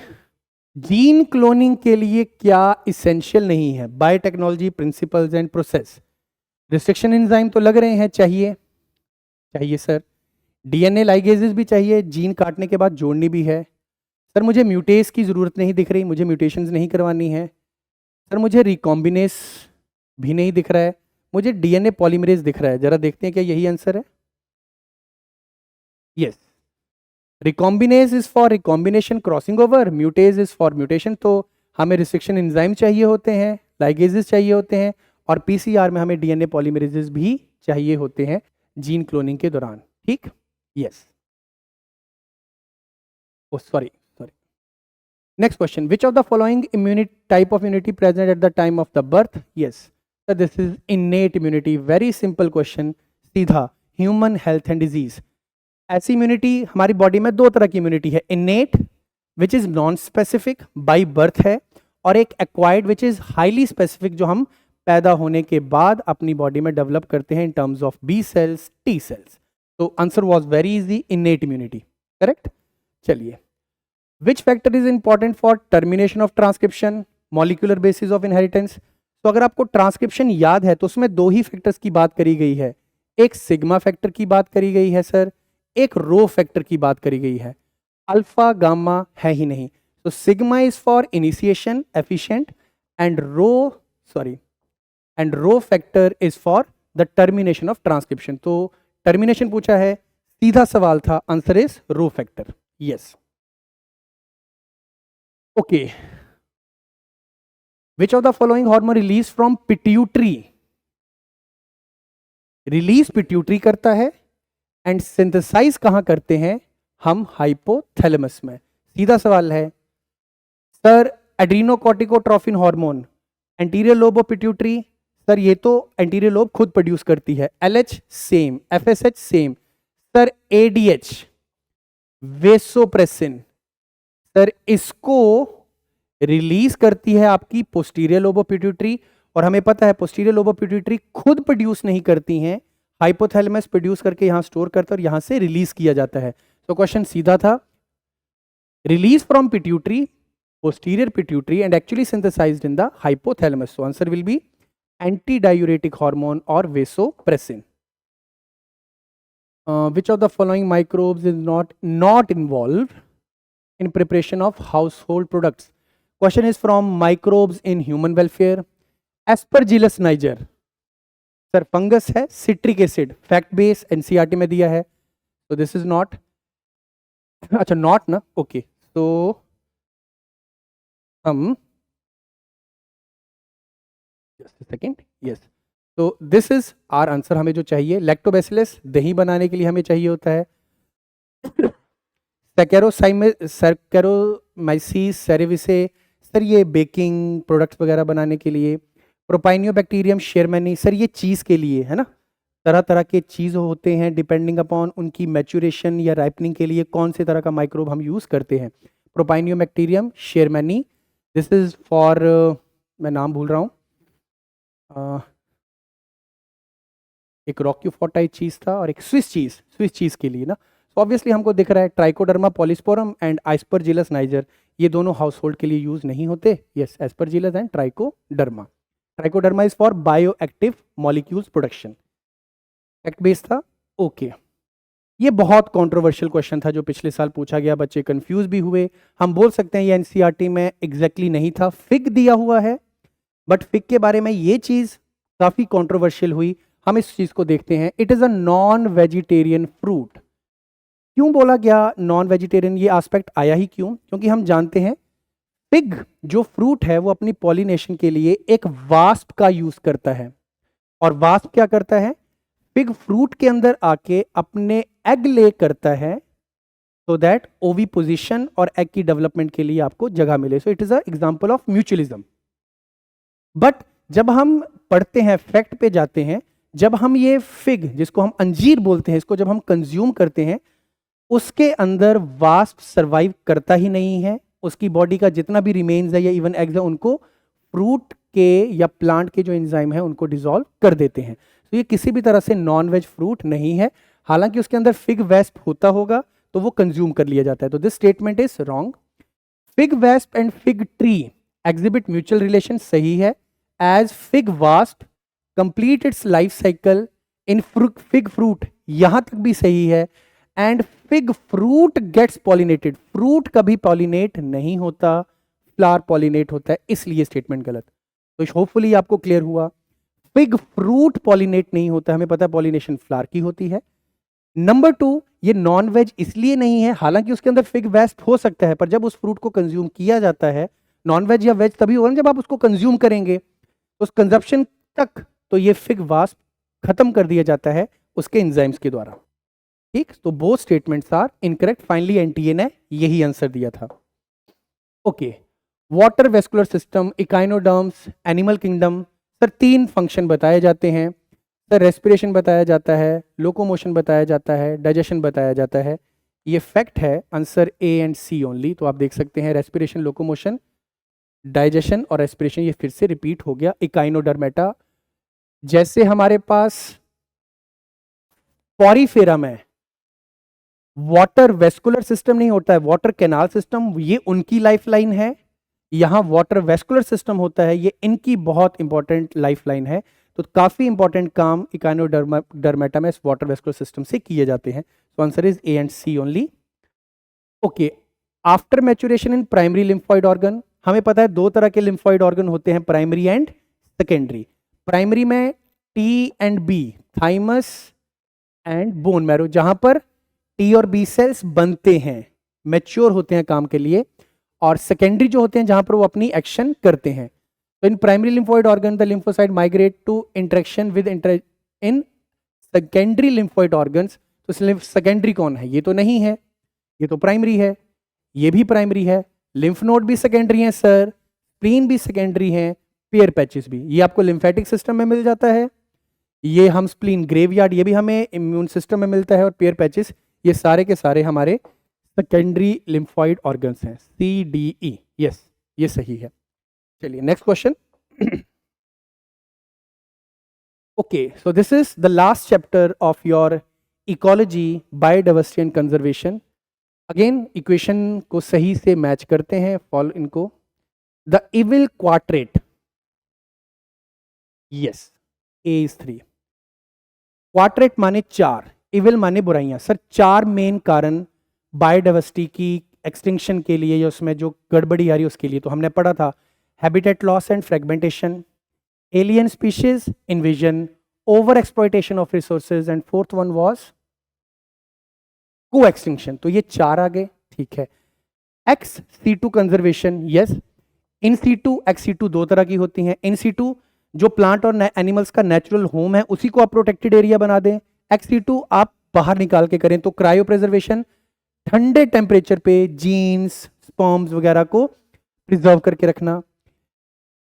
जीन क्लोनिंग के लिए क्या इसेंशियल नहीं है? Biotechnology principles and process. Restriction enzyme तो लग रहे हैं चाहिए, चाहिए सर। डीएनए लाइगेजेस भी चाहिए, जीन काटने के बाद जोड़नी भी है। सर मुझे म्यूटेस की ज़रूरत नहीं दिख रही, मुझे म्यूटेशंस नहीं करवानी है। सर मुझे रिकॉम्बिनेस भी नहीं दिख रहा है, मुझे डीएनए पॉलीमरेज दिख रहा है। जरा देखते हैं क्या यही आंसर है? Yes, recombinase is for recombination crossing over, म्यूटेज is for mutation. तो हमें रिस्ट्रिक्शन एंजाइम चाहिए होते हैं, लाइगेजेस चाहिए होते हैं, और पीसीआर में हमें डीएनए पॉलीमरेजेस भी चाहिए होते हैं जीन क्लोनिंग के दौरान। ठीक, yes. Oh sorry, next question, which of the following immunity type of immunity present at the time of the birth? Yes, so this is innate immunity, very simple question, सीधा human health and disease। ऐसी immunity हमारी body में दो तरह की immunity है, innate which is non specific by birth है, और एक acquired which is highly specific जो हम पैदा होने के बाद अपनी बॉडी में डेवलप करते हैं in terms of B cells, T cells। तो answer was very easy, innate immunity, correct। चलिए, Which factor is important for termination of transcription, molecular basis of inheritance? तो अगर आपको ट्रांसक्रिप्शन याद है तो उसमें दो ही फैक्टर्स की बात करी गई है, एक सिग्मा फैक्टर की बात करी गई है सर, एक रो फैक्टर की बात करी गई है। अल्फा गामा है ही नहीं। तो sigma is for initiation efficient and rho factor is for the termination of transcription. तो टर्मिनेशन पूछा है, सीधा सवाल था, answer is rho factor. Yes, okay. Which of the following hormone release from pituitary? Release pituitary करता है and synthesise कहां करते हैं हम? हाइपोथैलेमस में। सीधा सवाल है sir, adrenocorticotrophin hormone anterior lobe of pituitary, sir ये तो एंटीरियर लोब खुद प्रोड्यूस करती है। LH same, FSH same. Sir ADH vasopressin, sir इसको रिलीज करती है आपकी पोस्टीरियर लोब ऑफ पिट्यूटरी, और हमें पता है पोस्टीरियर लोब ऑफ पिट्यूटरी खुद प्रोड्यूस नहीं करती हैं, हाइपोथैलेमस प्रोड्यूस करके यहां स्टोर करता है और यहां से रिलीज किया जाता है। तो क्वेश्चन सीधा था, release from pituitary, posterior pituitary and actually synthesized in the hypothalamus. So answer will be antidiuretic hormone or vasopressin. Which of the following microbes is not involved in preparation of household products? Question is from microbes in human welfare. Aspergillus niger, sir fungus है, citric acid, fact base NCERT में दिया है, so this is not, अच्छा not ना, okay, so हम second, yes, तो this is our answer. हमें जो चाहिए लैक्टोबैसिलस दही बनाने के लिए हमें चाहिए होता है, सैकेरोमाइसीस सेरेविसे, सर ये बेकिंग प्रोडक्ट्स वगैरह बनाने के लिए। प्रोपाइनियोबैक्टीरियम शेरमैनी, सर ये चीज़ के लिए है ना, तरह तरह के चीज़ होते हैं, डिपेंडिंग अपॉन उनकी मैच्योरेशन या राइपनिंग के लिए कौन से तरह का माइक्रोब हम यूज़ करते हैं। प्रोपाइनियोबैक्टीरियम शेरमैनी, दिस इज फॉर, मैं नाम भूल रहा हूँ, एक रॉक्यूफोर्टाइट चीज था और एक स्विस चीज के लिए ना। तो ऑब्वियसली हमको दिख रहा है trichoderma polysporum and Aspergillus niger, ये दोनों हाउस होल्ड के लिए यूज नहीं होते। Yes, Aspergillus and trichoderma. Trichoderma is for bio active molecules production. Fact base था, ओके। ये बहुत कंट्रोवर्शियल क्वेश्चन था जो पिछले साल पूछा गया, बच्चे कंफ्यूज भी हुए। हम बोल सकते हैं ये एनसीईआरटी में एग्जैक्टली नहीं था, फिग दिया हुआ है, बट फिग के बारे में ये चीज काफी कंट्रोवर्शियल हुई। हम इस चीज को देखते हैं, it is a non vegetarian fruit. क्यों बोला गया नॉन वेजिटेरियन, ये एस्पेक्ट आया ही क्यों? क्योंकि हम जानते हैं फिग जो फ्रूट है वो अपनी पॉलिनेशन के लिए एक वास्प का यूज करता है, और वास्प क्या करता है, फिग फ्रूट के अंदर आके अपने एग ले करता है, सो दैट ओवी पोजिशन और एग की डेवलपमेंट के लिए आपको जगह मिले। So it is a example of mutualism. But जब हम पढ़ते हैं, फैक्ट पे जाते हैं, जब हम ये फिग जिसको हम अंजीर बोलते हैं, इसको जब हम कंज्यूम करते हैं, उसके अंदर वास्प सरवाइव करता ही नहीं है। उसकी बॉडी का जितना भी रिमेन्स है या इवन एग्स है, उनको फ्रूट के या प्लांट के जो एंजाइम है उनको डिसॉल्व कर देते हैं। तो ये किसी भी तरह से नॉन वेज फ्रूट नहीं है। हालांकि उसके अंदर फिग वेस्प होता होगा तो वो कंज्यूम कर लिया जाता है। तो this statement is wrong. Fig wasp and fig tree exhibit mutual relation, सही है। As fig wasp complete its life cycle in fig fruit, यहां तक भी सही है। And fig fruit gets pollinated, fruit कभी पॉलिनेट नहीं होता, फ्लावर पॉलिनेट होता है, इसलिए स्टेटमेंट गलत। तो होपफुली आपको क्लियर हुआ, फिग फ्रूट पॉलिनेट नहीं होता, हमें पता है पॉलिनेशन फ्लावर की होती है। नंबर 2, ये नॉन वेज इसलिए नहीं है, हालांकि उसके अंदर फिग वेस्ट हो सकता है, पर जब उस फ्रूट को कंज्यूम किया जाता है, नॉन वेज या वेज तभी होगा जब आप उसको कंज्यूम करेंगे, उस कंजप्शन तक तो ये फिग वास्प खत्म कर दिया जाता है उसके एंजाइम्स के द्वारा। ठीक, तो both statements are incorrect. Finally NTA ने यही आंसर दिया था। Okay, water vascular system, echinoderms, animal kingdom, sir 3 function बताए जाते हैं। सर रेस्पिरेशन बताया जाता है, लोकोमोशन बताया जाता है, डाइजेशन बताया जाता है। ये फैक्ट है, answer A and C only. तो आप देख सकते हैं रेस्पिरेशन, लोकोमोशन, डाइजेशन और रेस्पिरेशन, ये फिर से रिपीट हो गया। इकाइनोडर्मेटा, जैसे हमारे पास पॉरीफेरम है, वाटर वेस्कुलर सिस्टम नहीं होता है, वाटर कैनाल सिस्टम, ये उनकी लाइफलाइन है। यहां वाटर वेस्कुलर सिस्टम होता है, ये इनकी बहुत इंपॉर्टेंट लाइफलाइन है। तो काफी इंपॉर्टेंट काम इकाइनोडर्मेटा में वाटर वेस्कुलर सिस्टम से किए जाते हैं। तो answer is A and C only. Okay, after maturation in primary lymphoid organ, हमें पता है 2 तरह के लिम्फॉइड ऑर्गन होते हैं, प्राइमरी एंड सेकेंडरी। प्राइमरी में T and B, thymus and bone marrow, जहां पर टी और बी सेल्स बनते हैं, मैच्योर होते हैं काम के लिए, और सेकेंडरी जो होते हैं जहां पर वो अपनी एक्शन करते हैं। तो in primary lymphoid organ the lymphocyte migrate to interaction with in secondary lymphoid organs. तो सेकेंडरी कौन है? ये तो नहीं है, ये तो प्राइमरी है, ये भी प्राइमरी है, लिम्फ नोड भी सेकेंडरी है सर, स्प्लीन भी सेकेंडरी है, पेयर पैचेस भी। ये आपको लिम्फेटिक सिस्टम में मिल जाता है, ये हम स्प्लीन ग्रेवयार्ड ये भी हमें इम्यून सिस्टम में मिलता है, और पेयर पैचेस ये सारे के सारे हमारे सेकेंडरी लिम्फॉइड ऑर्गन्स हैं, CDE। यस, ये सही है। चलिए next question. Okay, so this is the last chapter of your ecology, biodiversity and conservation. Again equation को सही से मैच करते हैं, फॉलो इनको। The evil quartet, yes, A is 3। Quartet माने चार, इविल माने बुराइयां। सर चार मेन कारण बायोडाइवर्सिटी की एक्सटिंक्शन के लिए या उसमें जो गड़बड़ी आ रही है उसके लिए, तो हमने पढ़ा था habitat loss and fragmentation, alien species invasion, over exploitation of resources, and fourth one was coextinction. तो ये चार आ गए, ठीक है। ex-situ conservation, yes. In situ, ex situ दो तरह की होती हैं। इन सीटू जो प्लांट और एनिमल्स का नेचुरल होम है उसी को आप प्रोटेक्टेड एरिया बना दें। एक्स सीटू आप बाहर निकाल के करें। तो क्रायो प्रिजर्वेशन, ठंडे टेम्परेचर पे जीन्स, स्पर्म्स वगैरह को प्रिजर्व करके रखना।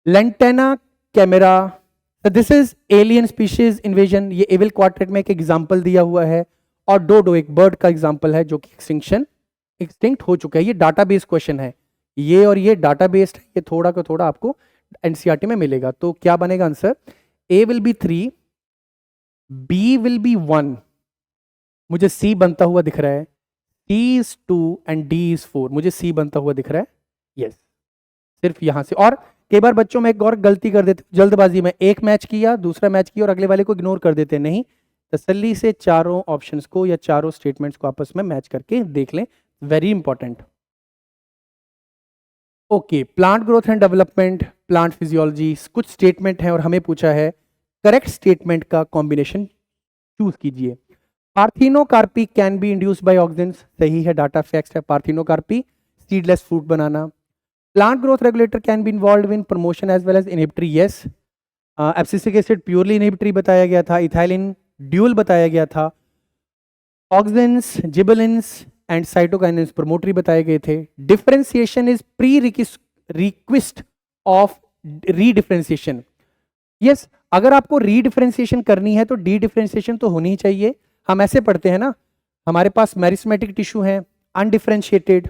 Lantana camera, this is alien species invasion, ये एविल क्वाड्रेट में एक एग्जांपल दिया हुआ है। और डोडो एक बर्ड का एग्जांपल है जो कि एक्सटिंक्ट हो चुका है। ये डाटाबेस क्वेश्चन है, ये और ये डाटाबेस्ड है, ये थोड़ा का थोड़ा आपको एनसीईआरटी में मिलेगा। तो क्या बनेगा answer? A will be 3, B will be 1, मुझे C बनता हुआ दिख रहा है, C is 2 and D is 4, मुझे C बनता हुआ दिख रहा है, यस। सिर्फ यहां से। और कई बार बच्चों में एक और गलती कर देते, जल्दबाजी में एक मैच किया, दूसरा मैच किया और अगले वाले को इग्नोर कर देते। नहीं, तसल्ली से चारों ऑप्शंस को या चारों स्टेटमेंट्स को आपस में मैच करके देख लें, very important. Okay, plant growth and development, plant physiology, कुछ स्टेटमेंट है और हमें पूछा है करेक्ट स्टेटमेंट का कॉम्बिनेशन चूज कीजिए। Parthenocarpy can be induced by auxins, सही है, डाटा फैक्ट है। पार्थिनोकार्पी सीडलेस फ्रूट बनाना। Plant growth regulator can be involve in promotion as well as inhibitory, yes. Abscisic acid purely inhibitory बताया गया था, ethylene dual बताया गया था, ऑक्सिन्स, जिबलिन्स एंड साइटोकाइनेंस प्रमोटरी बताए गए थे। Differentiation is pre request of रीडिफरेंशिएशन, yes. अगर आपको रीडिफरेंशिएशन करनी है तो डी डिफरेंशिएशन तो होनी ही चाहिए। हम ऐसे पढ़ते हैं ना, हमारे पास मेरिस्मेटिक टिश्यू है अनडिफरेंशिएटेड,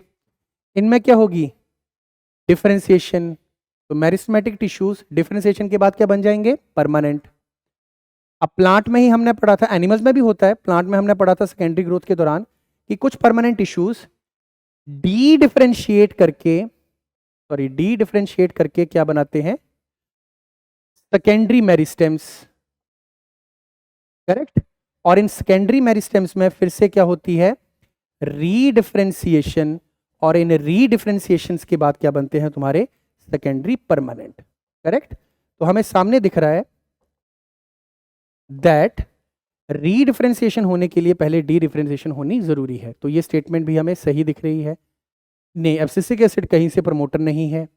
इनमें क्या होगी? डिफरेंशिएशन। तो मेरिस्मेटिक टिश्यूज डिफरेंशिएशन के बाद क्या बन जाएंगे? परमानेंट। अब प्लांट में ही हमने पढ़ा था, एनिमल्स में भी होता है, प्लांट में हमने पढ़ा था सेकेंडरी ग्रोथ के दौरान कि कुछ परमानेंट टिश्यूज डी डिफरेंशिएट करके क्या बनाते हैं? Secondary meristems, correct. और इन सेकेंडरी मेरिस्टेम्स में फिर से क्या होती है? रीडिफरेंशिएशन, और इन रीडिफरेंशिएशंस के बाद क्या बनते हैं तुम्हारे? Secondary permanent, correct. तो हमें सामने दिख रहा है दैट रीडिफरेंशिएशन होने के लिए पहले डी डिफरेंशिएशन होनी जरूरी है। तो ये स्टेटमेंट भी हमें सही दिख रही है। नहीं, एब्सिसिक एसिड कहीं से प्रमोटर नहीं है।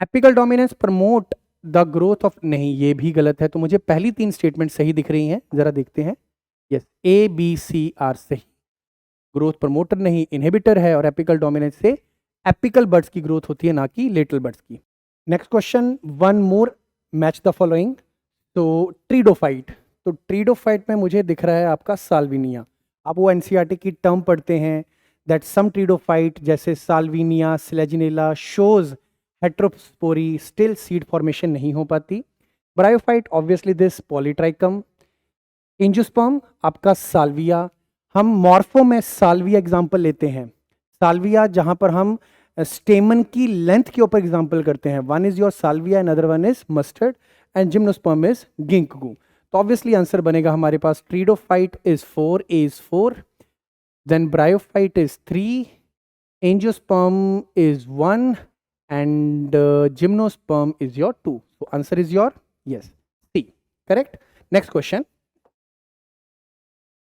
Apical dominance promote the growth of, नहीं, ये भी गलत है। तो मुझे पहली तीन स्टेटमेंट सही दिख रही हैं, जरा देखते हैं। यस, A, B, C सही। ग्रोथ प्रमोटर नहीं, इनहिबिटर है, और एपिकल डोमिनेंस से एपिकल बर्ड्स की ग्रोथ होती है, ना कि लेटरल बर्ड्स की। Next question, one more, match the following. तो ट्रीडोफाइट, तो ट्रीडोफाइट में मुझे दिख रहा है आपका साल्विनिया। आप वो एनसीईआरटी की टर्म पढ़ते हैं दैट सम ट्रीडोफाइट जैसे Salvinia, Selaginella shows heterospory, still seed formation नहीं हो पाती। Bryophyte obviously this Polytrichum. Angiosperm आपका साल्विया। हम मॉर्फो में साल्विया एग्जाम्पल लेते हैं, साल्विया जहां पर हम स्टेमन की लेंथ के ऊपर एग्जाम्पल करते हैं। One is your Salvia and other one is mustard and gymnosperm is Ginkgo. तो ऑब्वियसली आंसर बनेगा हमारे पास pteridophyte is 4, A is 4, then bryophyte is 3, angiosperm is 1 and gymnosperm is your 2. So answer is your, yes, C, correct. Next question.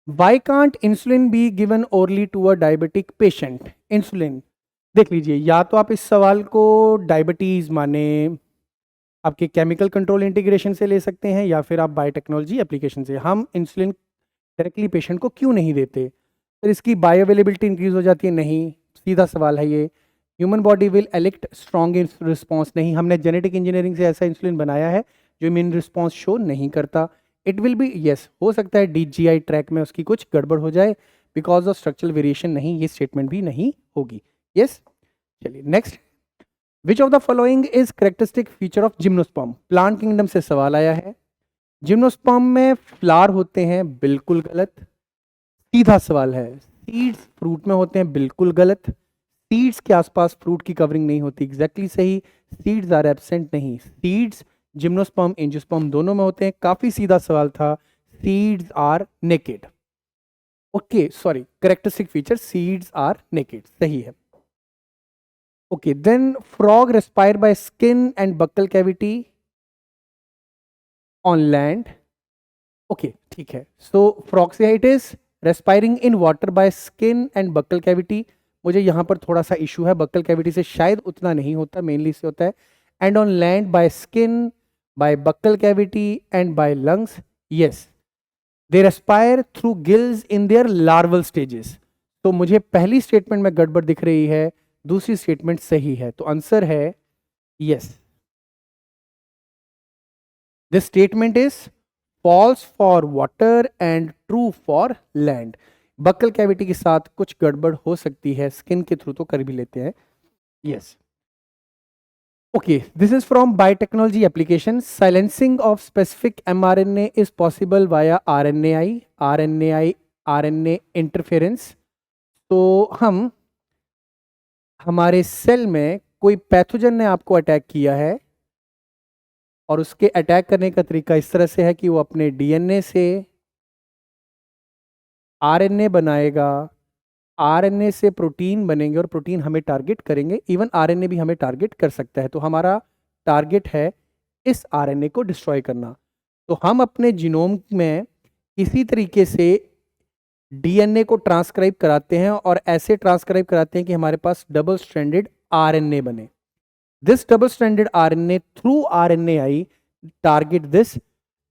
Why can't insulin be given orally to a diabetic patient? Insulin, देख लीजिए, या तो आप इस सवाल को diabetes माने आपके केमिकल कंट्रोल इंटीग्रेशन से ले सकते हैं, या फिर आप बायोटेक्नोलॉजी एप्लीकेशन से। हम इंसुलिन डायरेक्टली पेशेंट को क्यों नहीं देते? फिर इसकी बायो अवेलेबिलिटी इंक्रीज हो जाती है? नहीं, सीधा सवाल है ये। Human body will elicit strong response? नहीं, हमने जेनेटिक इंजीनियरिंग से ऐसा इंसुलिन बनाया है जो इम्यून रिस्पॉन्स शो नहीं करता। इट विल बी, यस, हो सकता है DGI ट्रैक में उसकी कुछ गड़बड़ हो जाए बिकॉज ऑफ स्ट्रक्चरल वेरिएशन। नहीं, ये स्टेटमेंट भी नहीं होगी। यस, चलिए next. Which of the following is characteristic feature of gymnosperm? Plant kingdom से सवाल आया है। जिम्नोस्पर्म में फ्लावर होते हैं, बिल्कुल गलत। सीधा सवाल है। सीड्स फ्रूट में होते हैं, बिल्कुल गलत। सीड्स के आसपास फ्रूट की कवरिंग नहीं होती, एग्जैक्टली सही। सीड्स आर एब्सेंट, नहीं। सीड्स जिम्नोस्पर्म एंजियोस्पर्म दोनों में होते हैं, काफी सीधा सवाल था। Seeds are naked. Okay, sorry, characteristic feature seeds are naked, सही है। Okay, then frog respire by skin and buccal cavity on land. Okay, ठीक है। सो फ्रॉग से it is respiring in water by skin and buccal cavity. मुझे यहाँ पर थोड़ा सा इशू है, बक्कल कैविटी से शायद उतना नहीं होता, मेनली से होता है। And on land by skin, by buccal cavity and by lungs. Yes, they respire through gills in their larval stages. तो मुझे पहली स्टेटमेंट में गड़बड़ दिख रही है, दूसरी स्टेटमेंट सही है, तो आंसर है yes. This statement is false for water and true for land. Buccal cavity के साथ कुछ गड़बड़ हो सकती है, स्किन के थ्रू तो कर भी लेते हैं। Yes, okay, this is from biotechnology application. Silencing of specific mRNA is possible via RNA interference. तो हम हमारे सेल में कोई पैथोजन ने आपको अटैक किया है, और उसके अटैक करने का तरीका इस तरह से है कि वो अपने DNA से RNA बनाएगा, RNA से प्रोटीन बनेंगे, और प्रोटीन हमें टारगेट करेंगे। इवन RNA भी हमें टारगेट कर सकता है। तो हमारा टारगेट है इस RNA को डिस्ट्रॉय करना। तो हम अपने जीनोम में किसी तरीके से DNA को ट्रांसक्राइब कराते हैं, और ऐसे ट्रांसक्राइब कराते हैं कि हमारे पास डबल स्ट्रैंडेड RNA बने। This double-stranded RNA through RNAi target this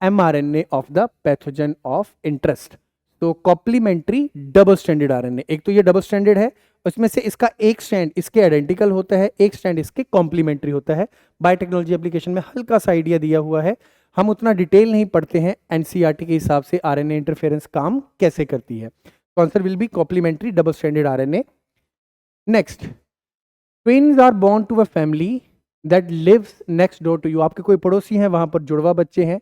mRNA of the pathogen of interest. तो कॉम्प्लीमेंट्री डबल स्ट्रैंडेड RNA, एक तो ये डबल स्ट्रैंडेड है, उसमें से इसका एक स्ट्रैंड इसके आइडेंटिकल होता है, एक स्ट्रैंड इसके कॉम्प्लीमेंट्री होता है। बायोटेक्नोलॉजी एप्लीकेशन में हल्का सा आइडिया दिया हुआ है, हम उतना डिटेल नहीं पढ़ते हैं। NCERT के हिसाब से RNA इंटरफेरेंस काम कैसे करती है। तो answer will be complementary double stranded RNA। Next, twins are born to a family that lives next door to you. आपके कोई पड़ोसी हैं, वहां पर जुड़वा बच्चे हैं,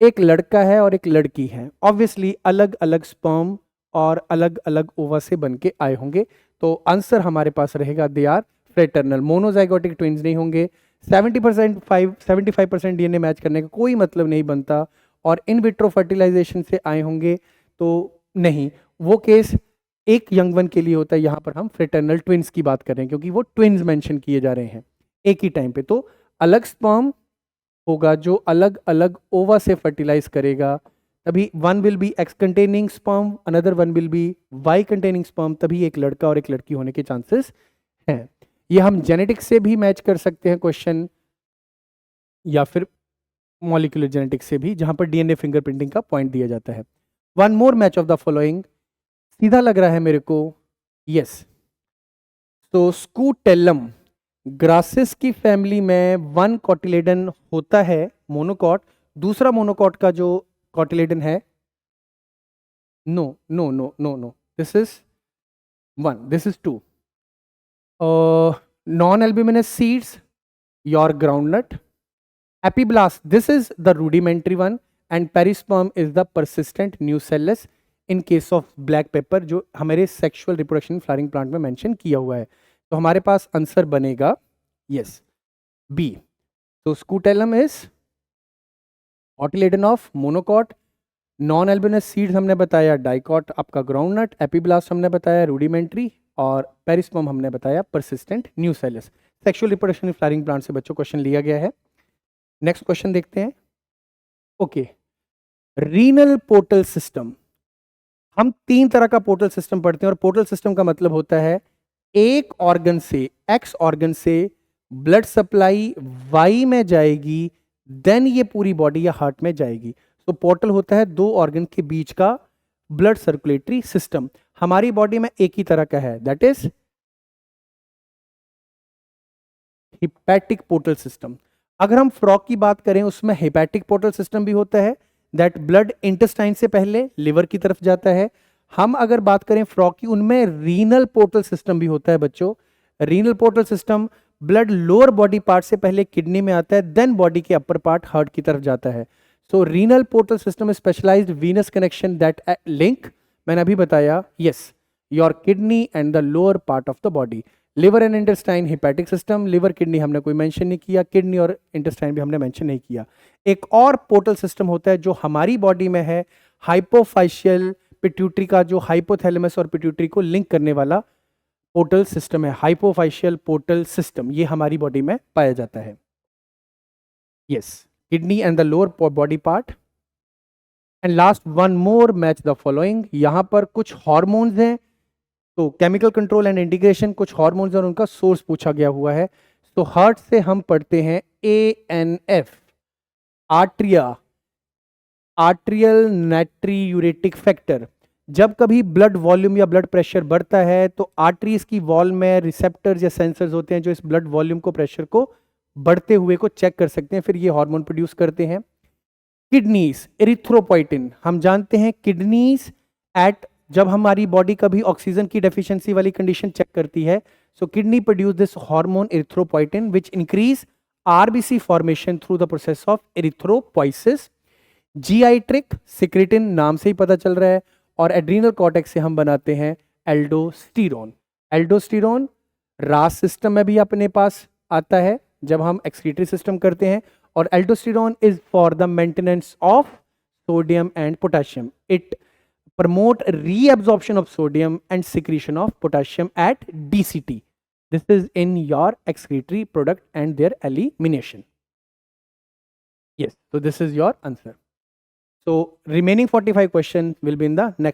एक लड़का है और एक लड़की है। ऑब्वियसली अलग अलग स्पर्म और अलग अलग ओवा से बन के आए होंगे, तो आंसर हमारे पास रहेगा they are fraternal. Monozygotic twins नहीं होंगे। 75% DNA मैच करने का कोई मतलब नहीं बनता, और इन विट्रो फर्टिलाइजेशन से आए होंगे तो नहीं, वो केस एक यंग वन के लिए होता है। यहाँ पर हम फ्रेटर्नल ट्विन्स की बात कर रहे हैं, क्योंकि वो ट्विन्स मेंशन किए जा रहे हैं एक ही टाइम पे। तो अलग स्पर्म होगा जो अलग अलग ओवा से फर्टिलाइज करेगा, तभी one will be X containing sperm, another one will be Y containing sperm, तभी एक लड़का और एक लड़की होने के चांसेस हैं। ये हम जेनेटिक्स से भी मैच कर सकते हैं क्वेश्चन, या फिर मॉलिक्यूलर जेनेटिक्स से भी, जहां पर DNA फिंगरप्रिंटिंग का पॉइंट दिया जाता है। One more match of the following, सीधा लग रहा है मेरे को। यस, तो स्कूटेलम ग्रासेस की फैमिली में वन कॉटिलेडन होता है, मोनोकॉट। दूसरा मोनोकॉट का जो कॉटिलेडन है, no no no no no, this is one, this is two. Non albuminous seeds, your groundnut. Epiblast, this is the rudimentary one, and perisperm is the persistent nucellus in case of black pepper, जो हमारे sexual reproduction flowering plant में mention किया हुआ है। तो हमारे पास answer बनेगा यस, बी। तो scutellum is cotyledon of monocot, non albuminous seeds हमने बताया डाइकॉट आपका ग्राउंडनट, एपीब्लास्ट हमने बताया रूडिमेंट्री, और पेरिस्पर्म हमने बताया persistent nucellus. Sexual reproduction flowering plant से बच्चों क्वेश्चन लिया गया है। नेक्स्ट क्वेश्चन देखते हैं। ओके, रीनल पोर्टल सिस्टम, हम 3 तरह का पोर्टल सिस्टम पढ़ते हैं और पोर्टल सिस्टम का मतलब होता है एक ऑर्गन से, एक्स ऑर्गन से ब्लड सप्लाई वाई में जाएगी, देन ये पूरी बॉडी या हार्ट में जाएगी। तो पोर्टल होता है 2 ऑर्गन के बीच का ब्लड सर्कुलेटरी सिस्टम। हमारी बॉडी में एक ही तरह का है, that is hepatic portal system. अगर हम फ्रॉग की बात करें उसमें हिपैटिक पोर्टल सिस्टम भी होता है, दैट ब्लड इंटेस्टाइन से पहले लिवर की तरफ जाता है। हम अगर बात करें फ्रॉग की, उनमें रीनल पोर्टल सिस्टम भी होता है बच्चों। Renal portal system blood lower body part से पहले किडनी में आता है, देन बॉडी के अपर पार्ट हार्ट की तरफ जाता है। So renal portal system specialized venous connection that link, मैंने अभी बताया, yes, your kidney and the lower part of the body. Liver and intestine hepatic system, liver kidney हमने कोई मेंशन नहीं किया, किडनी और इंटेस्टाइन भी हमने मेंशन नहीं किया। एक और पोर्टल सिस्टम होता है जो हमारी बॉडी में है, हाइपोफाइशियल पिट्यूटरी का, जो हाइपोथैलेमस और पिट्यूटरी को लिंक करने वाला पोर्टल सिस्टम है, हाइपोफाइशियल पोर्टल सिस्टम, ये हमारी बॉडी में पाया जाता है। Yes, kidney and the lower body part. And last one more, match the following. यहां पर कुछ हॉर्मोन्स हैं, तो केमिकल कंट्रोल एंड इंटीग्रेशन, कुछ हॉर्मोन्स और उनका सोर्स पूछा गया हुआ है। तो हार्ट से हम पढ़ते हैं ANF, आर्ट्रिया, आर्ट्रियल नाइट्रियूरेटिक फैक्टर। जब कभी ब्लड वॉल्यूम या ब्लड प्रेशर बढ़ता है तो आर्टरीज की वॉल में रिसेप्टर्स या सेंसर्स होते हैं जो इस ब्लड वॉल्यूम को, प्रेशर को बढ़ते हुए को चेक कर सकते हैं, फिर ये हार्मोन प्रोड्यूस करते हैं। किडनीज, एरिथ्रोपोइटिन, हम जानते हैं किडनीज एट, जब हमारी बॉडी कभी ऑक्सीजन की डेफिशिएंसी वाली कंडीशन चेक करती है, सो kidney produce this hormone erythropoietin which increase RBC formation through the process of erythropoiesis. GI trick, secretin नाम से ही पता चल रहा है, और एड्रीनल कॉर्टेक्स से हम बनाते हैं एल्डोस्टेरोन। एल्डोस्टेरोन रास सिस्टम में भी अपने पास आता है जब हम एक्सक्रीटरी सिस्टम करते हैं, और aldosterone is for the maintenance of sodium and potassium. It promote reabsorption of sodium and secretion of potassium at DCT. This is in your excretory product and their elimination. Yes, so this is your answer. So remaining 45 questions will be in the next